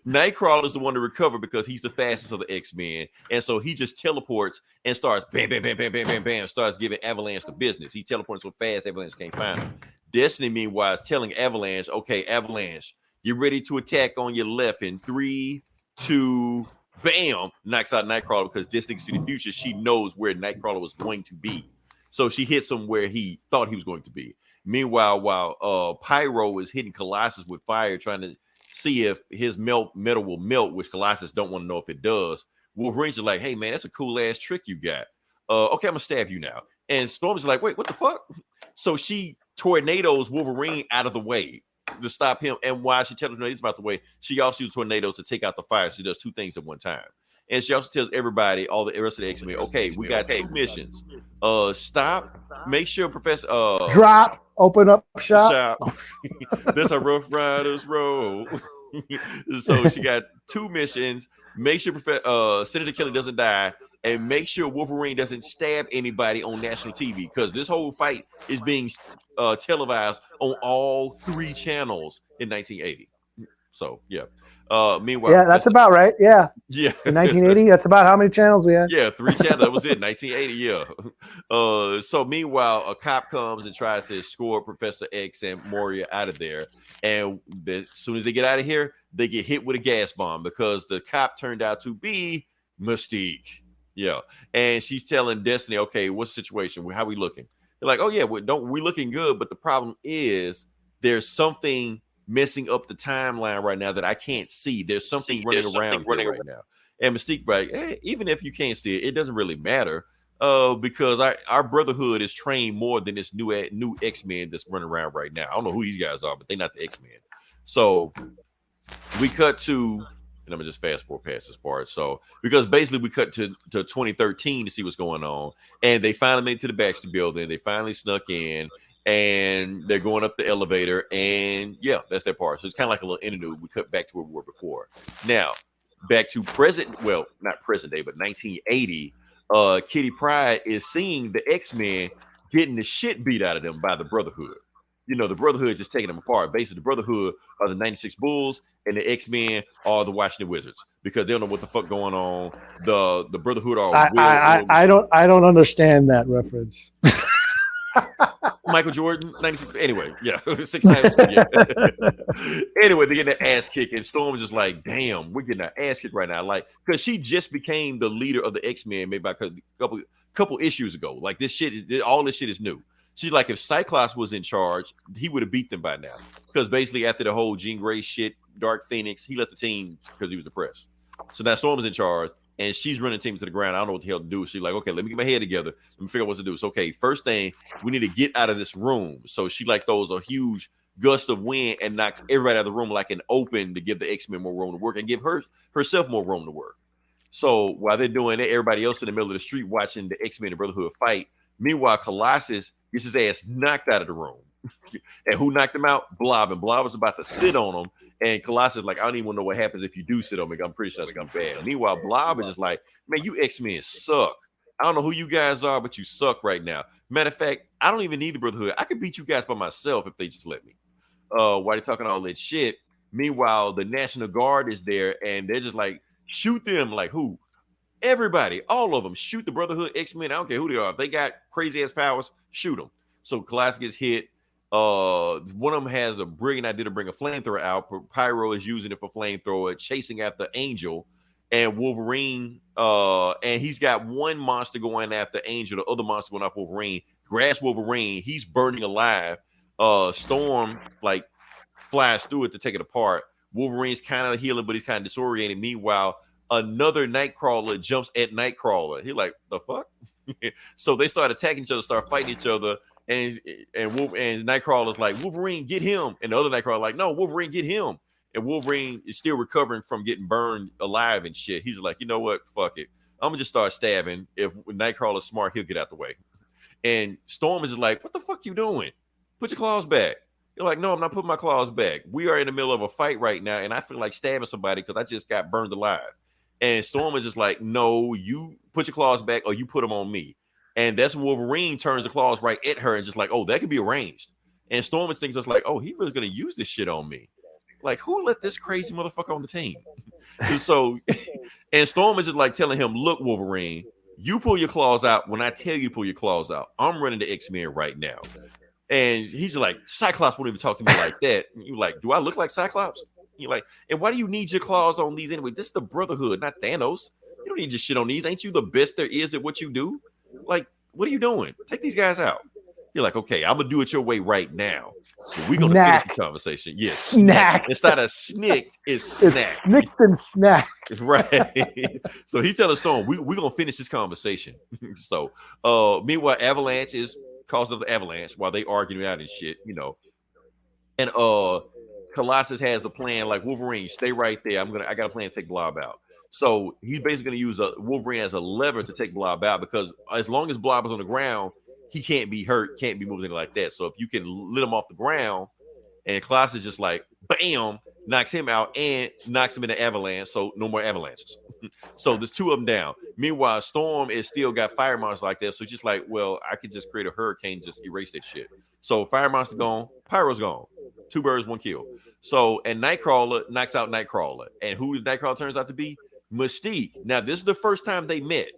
[SPEAKER 6] Nightcrawler is the one to recover because he's the fastest of the X-Men. And so he just teleports and starts bam, bam, bam, bam, bam, bam, bam, starts giving Avalanche the business. He teleports so fast, Avalanche can't find him. Destiny, meanwhile, is telling Avalanche, okay, Avalanche, get ready to attack on your left in 3, 2, bam, knocks out Nightcrawler because Destiny can see the future. She knows where Nightcrawler was going to be. So she hits him where he thought he was going to be. Meanwhile, while Pyro is hitting Colossus with fire, trying to see if his metal will melt, which Colossus don't want to know if it does, Wolverine's like, hey, man, that's a cool-ass trick you got. Okay, I'm going to stab you now. And Storm's like, wait, what the fuck? So she tornadoes Wolverine out of the way to stop him. And while she tells tornadoes about the way, she also uses tornadoes to take out the fire. She does 2 things at one time. And she also tells everybody, all the rest of the X-Men, okay, we got 2 missions. Stop, make sure Professor
[SPEAKER 5] drop, open up shop.
[SPEAKER 6] That's a Rough Riders road. So she got 2 missions. make sure Senator Kelly doesn't die, and make sure Wolverine doesn't stab anybody on national TV, because this whole fight is being televised on all 3 channels in 1980. So yeah. Meanwhile,
[SPEAKER 5] Yeah, that's about right. Yeah.
[SPEAKER 6] yeah.
[SPEAKER 5] In 1980, that's about how many channels we had.
[SPEAKER 6] Yeah, 3 channels. That was it. 1980. Yeah. So meanwhile, a cop comes and tries to escort Professor X and Moria out of there. And as soon as they get out of here, they get hit with a gas bomb because the cop turned out to be Mystique. Yeah. And she's telling Destiny, okay, what's the situation? How we looking? They're like, oh yeah, we're looking good, but the problem is there's something messing up the timeline right now that I can't see. There's something running around right now. And Mystique, right? Hey, even if you can't see it, it doesn't really matter. Because our Brotherhood is trained more than this new X-Men that's running around right now. I don't know who these guys are, but they're not the X-Men. So we cut to, and I'm gonna just fast forward past this part. So because basically we cut to 2013 to see what's going on, and they finally made it to the Baxter Building. They finally snuck in. And they're going up the elevator, and yeah, that's that part. So it's kind of like a little interlude. We cut back to where we were before. Now, back to present, well, not present day, but 1980. Kitty Pryde is seeing the X-Men getting the shit beat out of them by the Brotherhood. You know, the Brotherhood just taking them apart. Basically, the Brotherhood are the 96 Bulls, and the X-Men are the Washington Wizards because they don't know what the fuck going on. The Brotherhood are.
[SPEAKER 5] I don't understand that reference.
[SPEAKER 6] Michael Jordan, 96. Anyway, yeah, 6 times. Yeah. Anyway, they get their ass kicked, and Storm is just like, "Damn, we're getting our ass kicked right now." Like, because she just became the leader of the X-Men maybe a couple issues ago. Like, all this shit is new. She's like, if Cyclops was in charge, he would have beat them by now. Because basically, after the whole Jean Grey shit, Dark Phoenix, he left the team because he was depressed. So now Storm is in charge. And she's running the team to the ground. I don't know what the hell to do. She's like, okay, let me get my head together. Let me figure out what to do. So, okay, first thing, we need to get out of this room. So she like throws a huge gust of wind and knocks everybody out of the room like an open to give the X-Men more room to work and give herself more room to work. So while they're doing it, everybody else in the middle of the street watching the X-Men and Brotherhood fight. Meanwhile, Colossus gets his ass knocked out of the room. And who knocked him out? Blob. And Blob was about to sit on him. And Colossus like, I don't even know what happens if you do sit on me. I'm pretty sure that's gonna be bad. Meanwhile, Blob is just like, man, you X-Men suck. I don't know who you guys are, but you suck right now. Matter of fact, I don't even need the Brotherhood. I could beat you guys by myself if they just let me. While they're talking all that shit. Meanwhile, the National Guard is there, and they're just like, shoot them. Like, who? Everybody, all of them, shoot the Brotherhood X-Men. I don't care who they are. If they got crazy ass powers, shoot them. So Colossus gets hit. One of them has a brilliant idea to bring a flamethrower out. Pyro is using it for flamethrower, chasing after Angel and Wolverine. And he's got one monster going after Angel, the other monster going after Wolverine. Grabs Wolverine, he's burning alive. Storm like flies through it to take it apart. Wolverine's kind of healing, but he's kind of disoriented. Meanwhile, another Nightcrawler jumps at Nightcrawler. He's like, the fuck? So they start attacking each other, start fighting each other. And Nightcrawler's like, Wolverine, get him. And the other Nightcrawler like, no, Wolverine, get him. And Wolverine is still recovering from getting burned alive and shit. He's like, you know what? Fuck it. I'm gonna just start stabbing. If Nightcrawler's smart, he'll get out the way. And Storm is like, what the fuck you doing? Put your claws back. You're like, no, I'm not putting my claws back. We are in the middle of a fight right now, and I feel like stabbing somebody because I just got burned alive. And Storm is just like, no, you put your claws back or you put them on me. And that's when Wolverine turns the claws right at her and just like, oh, that could be arranged. And Storm is thinking just like, oh, he really gonna use this shit on me. Like, who let this crazy motherfucker on the team? So, and Storm is just like telling him, look, Wolverine, you pull your claws out when I tell you to pull your claws out. I'm running the X-Men right now. And he's like, Cyclops won't even talk to me like that. And you're like, do I look like Cyclops? You're like, and why do you need your claws on these anyway? This is the Brotherhood, not Thanos. You don't need your shit on these. Ain't you the best there is at what you do? Like, what are you doing? Take these guys out. You're like, okay, I'm gonna do it your way right now. We're gonna finish the conversation. Yes,
[SPEAKER 5] snack.
[SPEAKER 6] It's not a snicked, it's snack.
[SPEAKER 5] It's snicked and snack.
[SPEAKER 6] Right. So he's telling Storm, we're gonna finish this conversation. So meanwhile, Avalanche is caused of the avalanche while they arguing out and shit, you know. And Colossus has a plan, like, Wolverine, stay right there. I got a plan to take Blob out. So he's basically going to use Wolverine as a lever to take Blob out, because as long as Blob is on the ground, he can't be hurt, can't be moved, anything like that. So if you can let him off the ground, and Colossus just like, bam, knocks him out and knocks him in the avalanche, so no more avalanches. So there's two of them down. Meanwhile, Storm is still got fire monsters like that. So just like, well, I could just create a hurricane, just erase that shit. So fire monster gone, Pyro's gone. Two birds, one kill. So, and Nightcrawler knocks out Nightcrawler. And who Nightcrawler turns out to be? Mystique. Now, this is the first time they met.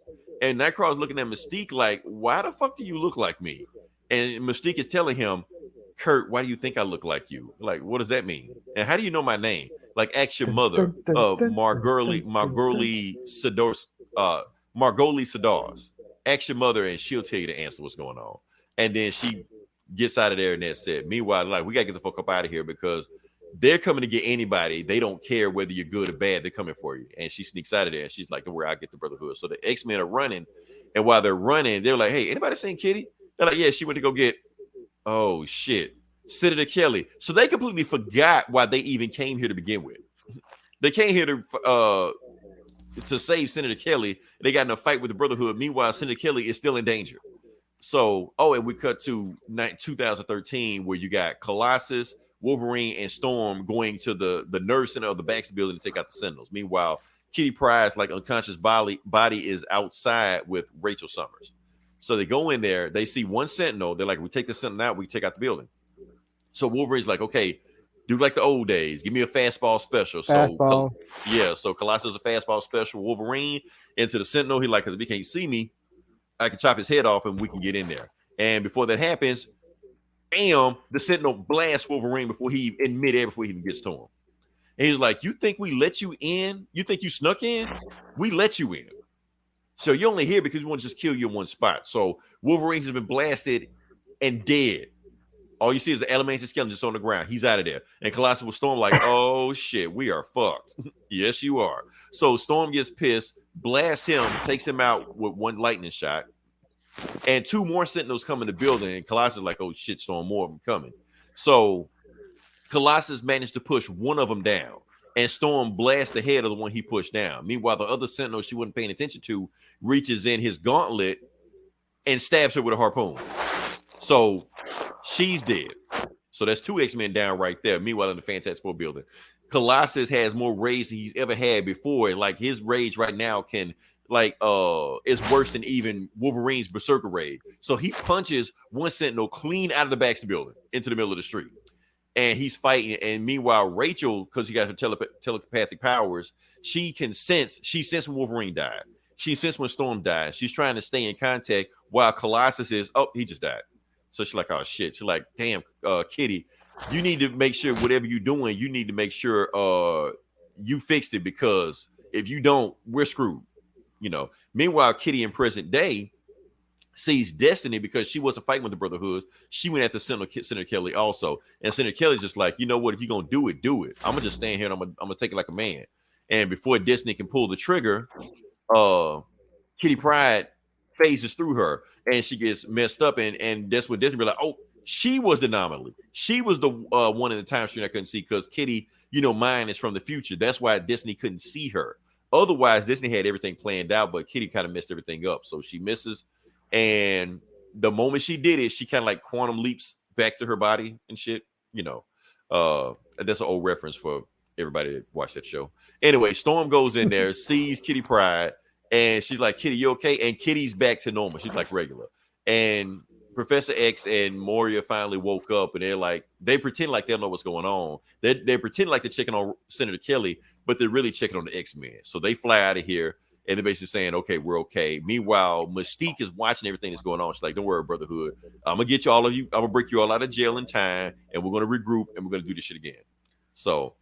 [SPEAKER 6] And Nightcrawler's looking at Mystique like, why the fuck do you look like me? And Mystique is telling him, Kurt, why do you think I look like you? Like, what does that mean? And how do you know my name? Like, ask your mother, Margoli Sadars. Ask your mother and she'll tell you the answer what's going on. And then she gets out of there and that's it. Meanwhile, like, we got to get the fuck up out of here because they're coming to get anybody. They don't care whether you're good or bad. They're coming for you. And she sneaks out of there and she's like, don't worry, I'll get the Brotherhood. So the X-Men are running. And while they're running, they're like, hey, anybody seen Kitty? They're like, yeah, she went to go get, oh, shit, Senator Kelly. So they completely forgot why they even came here to begin with. They came here to save Senator Kelly. They got in a fight with the Brotherhood. Meanwhile, Senator Kelly is still in danger. So, and we cut to 2013 where you got Colossus, Wolverine, and Storm going to the nerve center of the Baxter building to take out the Sentinels. Meanwhile, Kitty Pryde's like unconscious body is outside with Rachel Summers. So they go in there, they see one Sentinel. They're like, we take the Sentinel out, we take out the building. So Wolverine's like, okay, do like the old days. Give me a fastball special.
[SPEAKER 5] Fastball.
[SPEAKER 6] So Colossus is a fastball special. Wolverine into the Sentinel. He like, because if he can't see me, I can chop his head off and we can get in there. And before that happens, bam, the Sentinel blasts Wolverine before he in midair before he even gets to him. And he's like, you think we let you in? You think you snuck in? We let you in. So you're only here because we want to just kill you in one spot. So Wolverine has been blasted and dead. All you see is the elemental skeleton just on the ground. He's out of there. And Colossus with Storm like, oh shit, we are fucked. Yes, you are. So Storm gets pissed, blasts him, takes him out with one lightning shot. And two more Sentinels come in the building. And Colossus is like, oh shit, Storm, more of them coming. So Colossus managed to push one of them down. And Storm blasts the head of the one he pushed down. Meanwhile, the other Sentinel she wasn't paying attention to reaches in his gauntlet and stabs her with a harpoon. So she's dead. So that's two X-Men down right there. Meanwhile, in the Fantastic Four building, Colossus has more rage than he's ever had before. Like his rage right now can is worse than even Wolverine's Berserker rage. So he punches one Sentinel clean out of the Baxter building into the middle of the street. And he's fighting. And meanwhile, Rachel, because she got her telepathic powers, she sensed when Wolverine died. She sensed when Storm died. She's trying to stay in contact while Colossus is, he just died. So she's like, oh shit. She's like, damn, Kitty, you need to make sure whatever you're doing, you need to make sure you fixed it, because if you don't, we're screwed. You know. Meanwhile, Kitty in present day sees Destiny because she wasn't fighting with the Brotherhood. She went after Senator Kelly also. And Senator Kelly's just like, you know what? If you're gonna do it, do it. I'm gonna just stand here and I'm gonna take it like a man. And before Destiny can pull the trigger, Kitty Pryde phases through her and she gets messed up, and that's when Destiny be like, oh, she was the anomaly. She was the one in the time stream I couldn't see, because Kitty, mine is from the future. That's why Destiny couldn't see her. Otherwise, Destiny had everything planned out, but Kitty kind of messed everything up. So she misses, and the moment she did it, she kind of like quantum leaps back to her body and shit. That's an old reference for everybody that watched that show. Anyway, Storm goes in there, sees Kitty Pryde, and she's like, Kitty, you okay? And Kitty's back to normal. She's like regular. And Professor X and Moria finally woke up, and they're like, they pretend like they don't know what's going on. They pretend like they're checking on Senator Kelly, but they're really checking on the X-Men. So they fly out of here, and they're basically saying, okay, we're okay. Meanwhile, Mystique is watching everything that's going on. She's like, don't worry, Brotherhood. I'm going to get you all of you. I'm going to break you all out of jail in time, and we're going to regroup, and we're going to do this shit again. So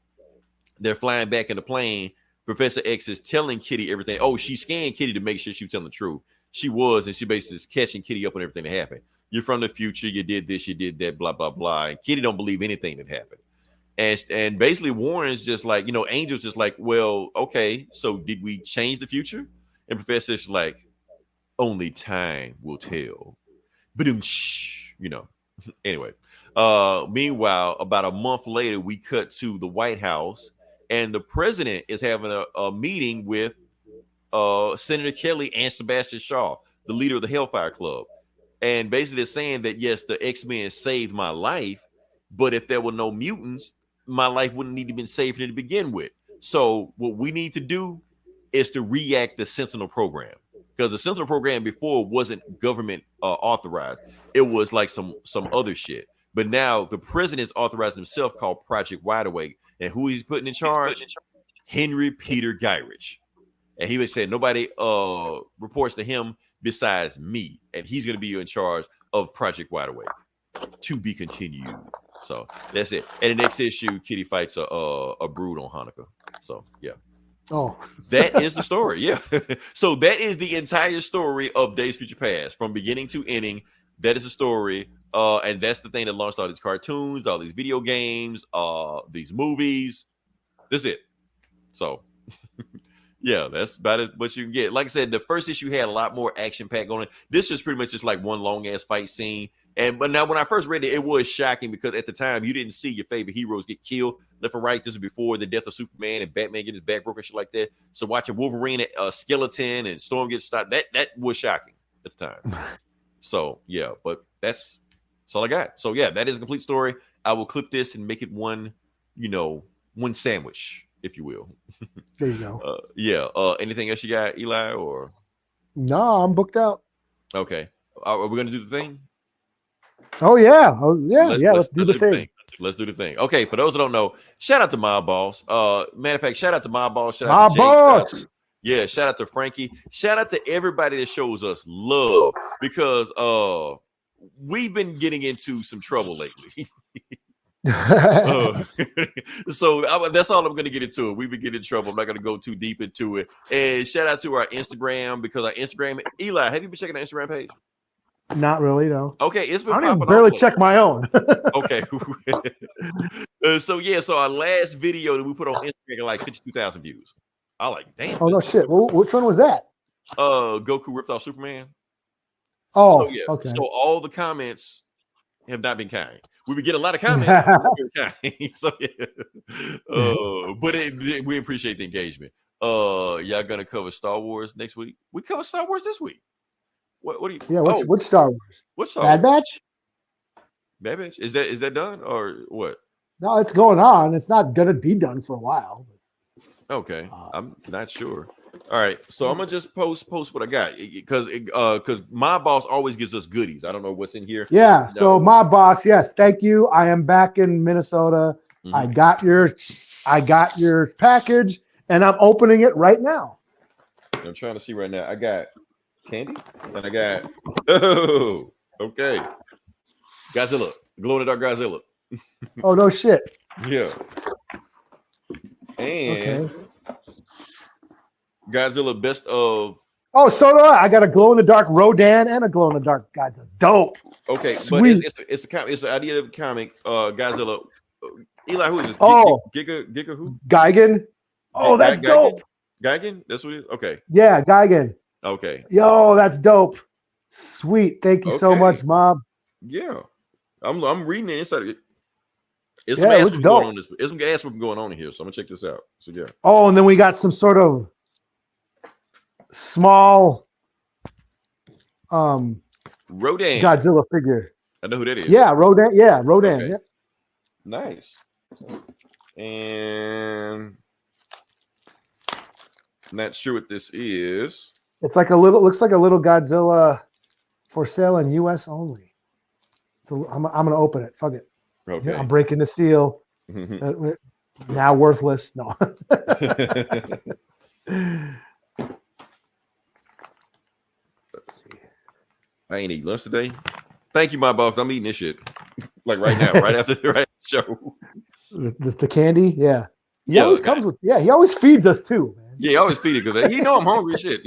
[SPEAKER 6] they're flying back in the plane. Professor X is telling Kitty everything. Oh, she scanned Kitty to make sure she was telling the truth. She was, and she basically is catching Kitty up on everything that happened. You're from the future. You did this. You did that. Blah blah blah. And Kitty don't believe anything that happened. And basically Warren's just like, Angel's just like, well, okay. So did we change the future? And Professor's like, only time will tell. But Anyway, meanwhile, about a month later, we cut to the White House, and the president is having a meeting with Senator Kelly and Sebastian Shaw, the leader of the Hellfire Club. And basically they're saying that, yes, the X-Men saved my life, but if there were no mutants, my life wouldn't need to have been saved to begin with. So what we need to do is to react the Sentinel program, because the Sentinel program before wasn't government authorized. It was like some other shit. But now the president's authorizing himself, called Project Wide Awake. And who he's putting in charge? Henry Peter Gyrich. And he would say nobody reports to him besides me. And he's going to be in charge of Project Wide Awake. To be continued. So that's it. And the next issue, Kitty fights a brood on Hanukkah. So yeah.
[SPEAKER 5] Oh,
[SPEAKER 6] that is the story. Yeah. So that is the entire story of Days Future Past from beginning to ending. That is the story. And that's the thing that launched all these cartoons, all these video games, these movies. That's it. So yeah, that's about what you can get. Like I said, the first issue had a lot more action packed on it. This is pretty much just like one long ass fight scene. But now when I first read it, it was shocking because at the time you didn't see your favorite heroes get killed left and right. This is before the death of Superman and Batman getting his back broken, shit like that. So watching Wolverine, Skeleton, and Storm get stopped, that was shocking at the time. So yeah, but that's all I got. So yeah, that is a complete story. I will clip this and make it one sandwich, if you will.
[SPEAKER 5] There you go.
[SPEAKER 6] Yeah. Anything else you got, Eli? Or
[SPEAKER 5] no, I'm booked out.
[SPEAKER 6] Okay. Are we gonna do the thing?
[SPEAKER 5] Oh yeah. Let's do the thing.
[SPEAKER 6] Let's do the thing. Okay, for those that don't know, shout out to my boss. Matter of fact, shout out to my boss. Shout out to Jake.
[SPEAKER 5] Boss.
[SPEAKER 6] Shout out to Frankie. Shout out to everybody that shows us love, because we've been getting into some trouble lately. So that's all I'm going to get into it. We've been getting in trouble. I'm not going to go too deep into it. And shout out to our Instagram, because our Instagram, Eli, have you been checking our Instagram page?
[SPEAKER 5] Not really, no.
[SPEAKER 6] Okay, it's been
[SPEAKER 5] I don't
[SPEAKER 6] popping
[SPEAKER 5] even barely
[SPEAKER 6] off.
[SPEAKER 5] check my own.
[SPEAKER 6] Okay. So our last video that we put on Instagram got like 52,000 views. I like, damn.
[SPEAKER 5] Oh no shit. Well, which one was that?
[SPEAKER 6] Goku ripped off Superman.
[SPEAKER 5] Oh,
[SPEAKER 6] so, yeah.
[SPEAKER 5] Okay.
[SPEAKER 6] So all the comments have not been kind. We've been getting a lot of comments. But so yeah. But we appreciate the engagement. Y'all gonna cover Star Wars next week? We cover Star Wars this week. What do you?
[SPEAKER 5] Yeah, what's Star Wars?
[SPEAKER 6] What's Star
[SPEAKER 5] Bad
[SPEAKER 6] Wars?
[SPEAKER 5] Batch?
[SPEAKER 6] Bad Batch? Is that done or what?
[SPEAKER 5] No, it's going on. It's not gonna be done for a while.
[SPEAKER 6] Okay, I'm not sure. All right, so I'm gonna just post what I got, because my boss always gives us goodies. I don't know what's in here.
[SPEAKER 5] Yeah.
[SPEAKER 6] No.
[SPEAKER 5] So my boss, yes, thank you. I am back in Minnesota.
[SPEAKER 6] Mhm.
[SPEAKER 5] I got your package, and I'm opening it right now.
[SPEAKER 6] I'm trying to see right now. I got candy, and I got okay, Godzilla, glow in the dark Godzilla.
[SPEAKER 5] Oh no shit.
[SPEAKER 6] Yeah, and
[SPEAKER 5] Okay.
[SPEAKER 6] Godzilla best of.
[SPEAKER 5] Oh, so do I. I got a glow in the dark Rodan and a glow in the dark Godzilla. Dope.
[SPEAKER 6] Okay,
[SPEAKER 5] Sweet.
[SPEAKER 6] but it's an idea of a comic. Godzilla. Eli, who is this?
[SPEAKER 5] Oh.
[SPEAKER 6] Giga who?
[SPEAKER 5] Gigan. Oh, that's dope.
[SPEAKER 6] Gigan? That's what it is? Okay.
[SPEAKER 5] Yeah, Gigan.
[SPEAKER 6] Okay.
[SPEAKER 5] Yo, that's dope. Sweet. Thank you so
[SPEAKER 6] Okay.
[SPEAKER 5] much, Mob.
[SPEAKER 6] Yeah. I'm reading it inside of it. It's
[SPEAKER 5] Yeah,
[SPEAKER 6] some
[SPEAKER 5] it
[SPEAKER 6] ass
[SPEAKER 5] looks
[SPEAKER 6] whooping
[SPEAKER 5] dope.
[SPEAKER 6] going on this. It's some ass whooping going on in here. So I'm gonna check this out. So yeah.
[SPEAKER 5] Oh, and then we got some sort of small
[SPEAKER 6] Rodan.
[SPEAKER 5] Godzilla figure.
[SPEAKER 6] I know who that is.
[SPEAKER 5] Yeah, Rodan. Yeah, Rodan.
[SPEAKER 6] Okay.
[SPEAKER 5] Yeah.
[SPEAKER 6] Nice. And not sure what this is.
[SPEAKER 5] It's like looks like a little Godzilla for sale in US only. So I'm gonna open it. Fuck it.
[SPEAKER 6] Okay.
[SPEAKER 5] I'm breaking the seal. Now worthless. No.
[SPEAKER 6] I ain't eat lunch today. Thank you, my boss. I'm eating this shit like right now, right after the show.
[SPEAKER 5] The candy, yeah. He
[SPEAKER 6] Yeah,
[SPEAKER 5] always
[SPEAKER 6] okay.
[SPEAKER 5] comes with. Yeah, he always feeds us too, man.
[SPEAKER 6] Yeah, he always feed it because he know I'm hungry as shit.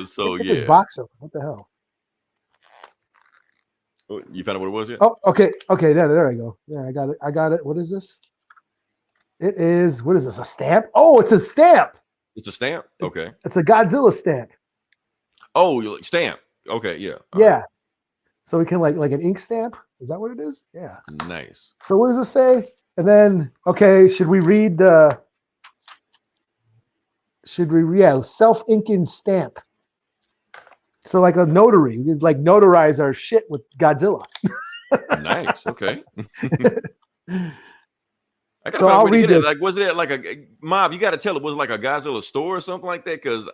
[SPEAKER 6] So
[SPEAKER 5] Look at this
[SPEAKER 6] yeah.
[SPEAKER 5] box open. What the hell?
[SPEAKER 6] Oh, you found out what it was yet?
[SPEAKER 5] Oh, okay. There I go. Yeah, I got it. What is this? It is. What is this? A stamp? Oh, it's a stamp.
[SPEAKER 6] It's a stamp. Okay.
[SPEAKER 5] It's a Godzilla stamp.
[SPEAKER 6] Oh, you like stamp. Okay, yeah. All
[SPEAKER 5] Yeah. So we can like an ink stamp. Is that what it is? Yeah.
[SPEAKER 6] right. Nice.
[SPEAKER 5] So what does it say? And then should we read the? Self-inking stamp. So like a notary, we could like notarize our shit with Godzilla.
[SPEAKER 6] Nice. Okay. I gotta
[SPEAKER 5] So
[SPEAKER 6] find
[SPEAKER 5] I'll
[SPEAKER 6] a way to
[SPEAKER 5] read
[SPEAKER 6] get it.
[SPEAKER 5] this.
[SPEAKER 6] Like, was it like a Mob? You got to tell it was it like a Godzilla store or something like that? Because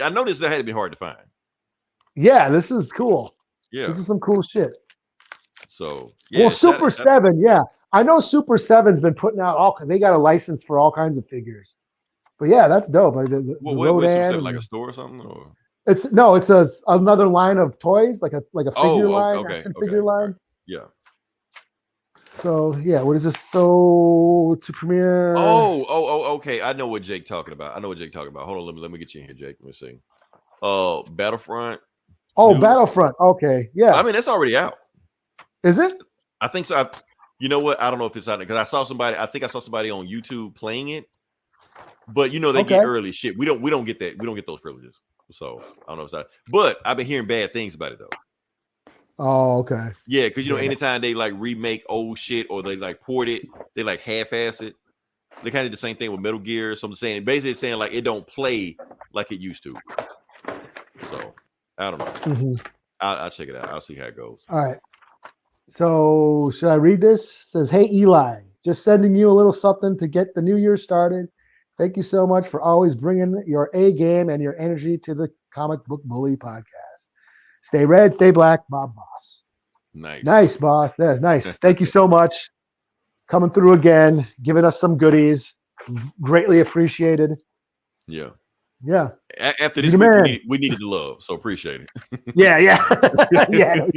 [SPEAKER 6] I noticed that had to be hard to find.
[SPEAKER 5] Yeah, this is cool.
[SPEAKER 6] Yeah.
[SPEAKER 5] This is some cool shit.
[SPEAKER 6] So yeah.
[SPEAKER 5] Well, Super 7, yeah. I know Super 7's been putting out they got a license for all kinds of figures. But yeah, that's dope. Like the
[SPEAKER 6] What
[SPEAKER 5] Rodan
[SPEAKER 6] Super like a store or something? Or?
[SPEAKER 5] It's another line of toys, like a figure line, action figure line.
[SPEAKER 6] Right. Yeah.
[SPEAKER 5] So yeah, what is this? So to premiere.
[SPEAKER 6] Okay. I know what Jake talking about. Hold on, let me get you in here, Jake. Let me see. Battlefront.
[SPEAKER 5] Oh, Battlefront. Okay, yeah.
[SPEAKER 6] I mean, that's already out.
[SPEAKER 5] Is it?
[SPEAKER 6] I think so. You know what? I don't know if it's out because I saw somebody on YouTube playing it, but they get early shit. We don't get that. We don't get those privileges. So I don't know if it's out. But I've been hearing bad things about it though.
[SPEAKER 5] Oh, okay.
[SPEAKER 6] Yeah, because anytime they like remake old shit or they like port it, they like half-ass it. They kind of do the same thing with Metal Gear. So I'm saying basically saying like it don't play like it used to. So I don't know.
[SPEAKER 5] Mm-hmm.
[SPEAKER 6] I'll check it out. I'll see how it goes.
[SPEAKER 5] All right. So should I read this? It says, "Hey Eli, just sending you a little something to get the new year started. Thank you so much for always bringing your A game and your energy to the Comic Book Bully podcast. Stay red, stay black, Bob Boss." Nice, boss. That's nice. Thank you so much. Coming through again, giving us some goodies. Greatly appreciated.
[SPEAKER 6] Yeah.
[SPEAKER 5] Yeah.
[SPEAKER 6] After this week, we needed the love, so appreciate it.
[SPEAKER 5] Yeah. Yeah.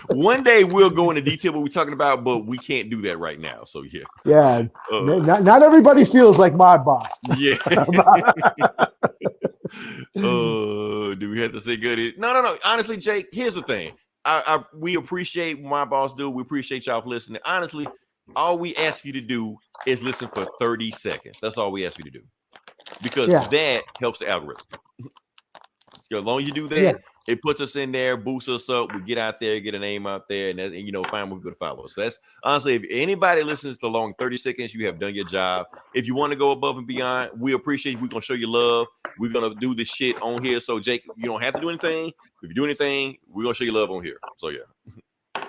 [SPEAKER 6] One day we'll go into detail what we're talking about, but we can't do that right now. So yeah.
[SPEAKER 5] Yeah. Not everybody feels like Mod Boss.
[SPEAKER 6] Yeah. Do we have to say good? No. Honestly, Jake, here's the thing. We appreciate what my boss do. We appreciate y'all for listening. Honestly, all we ask you to do is listen for 30 seconds. That's all we ask you to do. Because that helps the algorithm. So as long as you do that, it puts us in there, boosts us up. We get out there, get a name out there, and find more people to follow us. So that's honestly, if anybody listens to long 30 seconds, you have done your job. If you want to go above and beyond, we appreciate you. We're gonna show you love. We're gonna do this shit on here. So Jake, you don't have to do anything. If you do anything, we're gonna show you love on here. So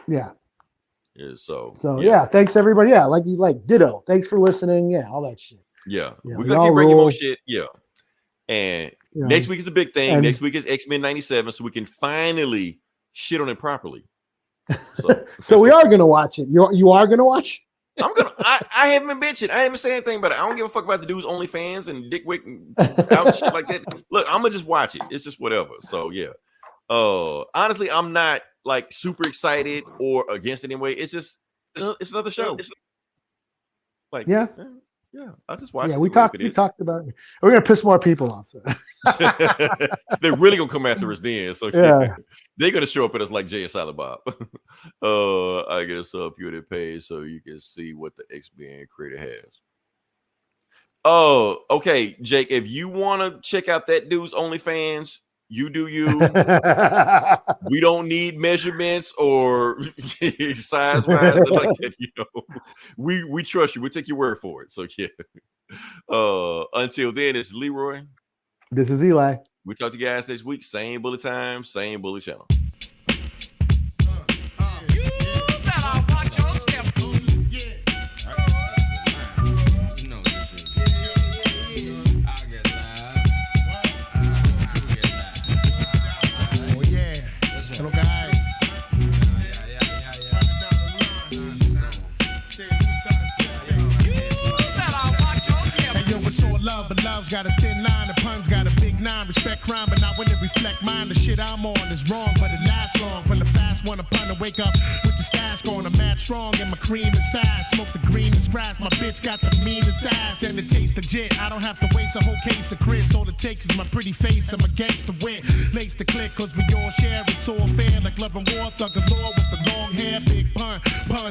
[SPEAKER 6] yeah. So
[SPEAKER 5] thanks everybody. Yeah, like ditto. Thanks for listening. Yeah, all that shit.
[SPEAKER 6] Yeah. We're gonna keep bringing more shit. Yeah. And next week is the big thing. Next week is X-Men 97, so we can finally shit on it properly.
[SPEAKER 5] So we are gonna watch it. You are gonna watch?
[SPEAKER 6] I haven't been bitching. I haven't said anything about it. I don't give a fuck about the dude's OnlyFans and Dick Wick and out and shit like that. Look, I'm gonna just watch it. It's just whatever. So yeah. Honestly, I'm not like super excited or against it anyway. It's just it's another show. Like yeah, I just watched.
[SPEAKER 5] Yeah, we talked about it. We're gonna piss more people off.
[SPEAKER 6] They're really gonna come after us then. So they're gonna show up at us like Jay and Silent Bob. I guess a few of their page so you can see what the X-Men creator has. Oh, okay, Jake. If you want to check out that dude's OnlyFans, you do you. We don't need measurements or size wise like that. We trust you. We take your word for it. So yeah. Until then, it's Leroy.
[SPEAKER 5] This is Eli.
[SPEAKER 6] We talk to you guys next week. Same bullet time, same bullet channel.
[SPEAKER 7] Got a thin line, the puns got a big nine. Respect crime, but not when it reflect mine. The shit I'm on is wrong, but it lasts long. When the fast one upon to wake up with the stash going, I'm mad strong and my cream is fast. Smoke the greenest grass, my bitch got the meanest ass. And it tastes legit, I don't have to waste a whole case of Chris. All it takes is my pretty face, I'm a gangster wit. Lace the click, cause we all share, it's all fair. Like love and war, thug and law with the long hair. Big pun,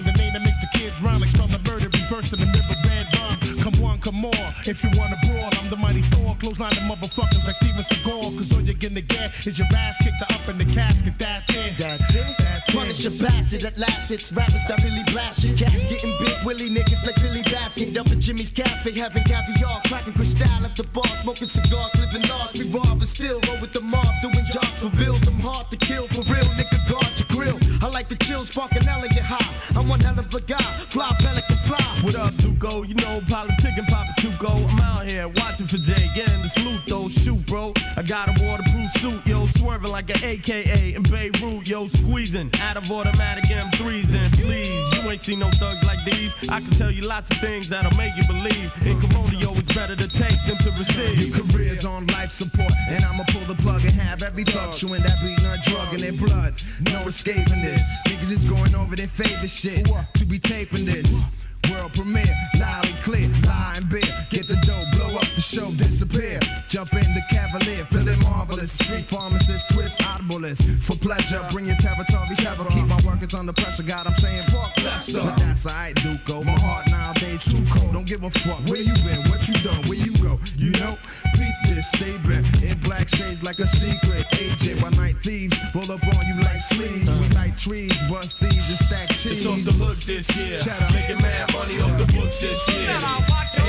[SPEAKER 7] the name that makes the kids run. Like spell the murder, reverse in the mirror, red rum. Come one, come more, if you wanna brawl, I'm the mighty Thor. Clothesline the motherfuckers like Steven Seagal. Cause all you're gonna get is your ass kicked up in the casket. That's it. That's it. That's it. Punish your bastard at last. It's rappers that really blast your cash. Getting big willy niggas like Billy Baffin. Up at Jimmy's Cafe, having caviar. Cracking crystal at the bar. Smoking cigars, living large. We rob and still roll with the mob. Doing jobs for bills. I'm hard to kill. For real, nigga, guard your grill. I like the chill, spark an elegant high. I'm one hell of a guy. Fly pelican fly.
[SPEAKER 8] What up, Duco? You know, politic and Papa Chuco. I'm out here watching for Jay, getting the salute though. Shoot, bro. I got a waterproof suit, yo, swerving like an AKA in Beirut, yo, squeezing out of automatic M3s. And please, you ain't seen no thugs like these. I can tell you lots of things that'll make you believe. In Corona, yo, it's better to take than to receive.
[SPEAKER 7] Your career's on life support, and I'ma pull the plug and have every thug chewing that beat nut drug in their blood. No escaping this. Niggas just going over their favorite shit. To be taping this. World premiere, loud and clear, lie and beer. Get the dough, blow up the show, disappear. Jump in the Cavalier, feeling marvelous. Street pharmacist, twist audiblest. For pleasure, bring your territory ever. Keep my workers under pressure, God, I'm saying fuck Lester. But that's alright, Duco. My heart nowadays too cold. Don't give a fuck where you been, what you done, where you go. You know, peep this, stay back. In black shades like a secret. AJ, while night thieves roll up on you like sleeves. We like trees, bust thieves and stack cheese.
[SPEAKER 8] It's off the hook this year. Making mad money off the books this year.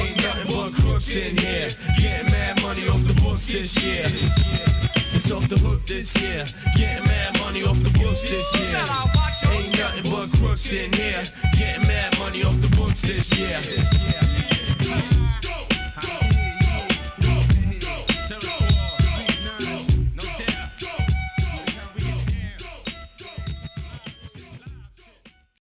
[SPEAKER 8] Ain't nothing but crooks in here. Getting mad money off the books this year. It's off the hook this year. Getting mad money off the books this year. Ain't nothing but crooks in here. Getting mad money off the books this year.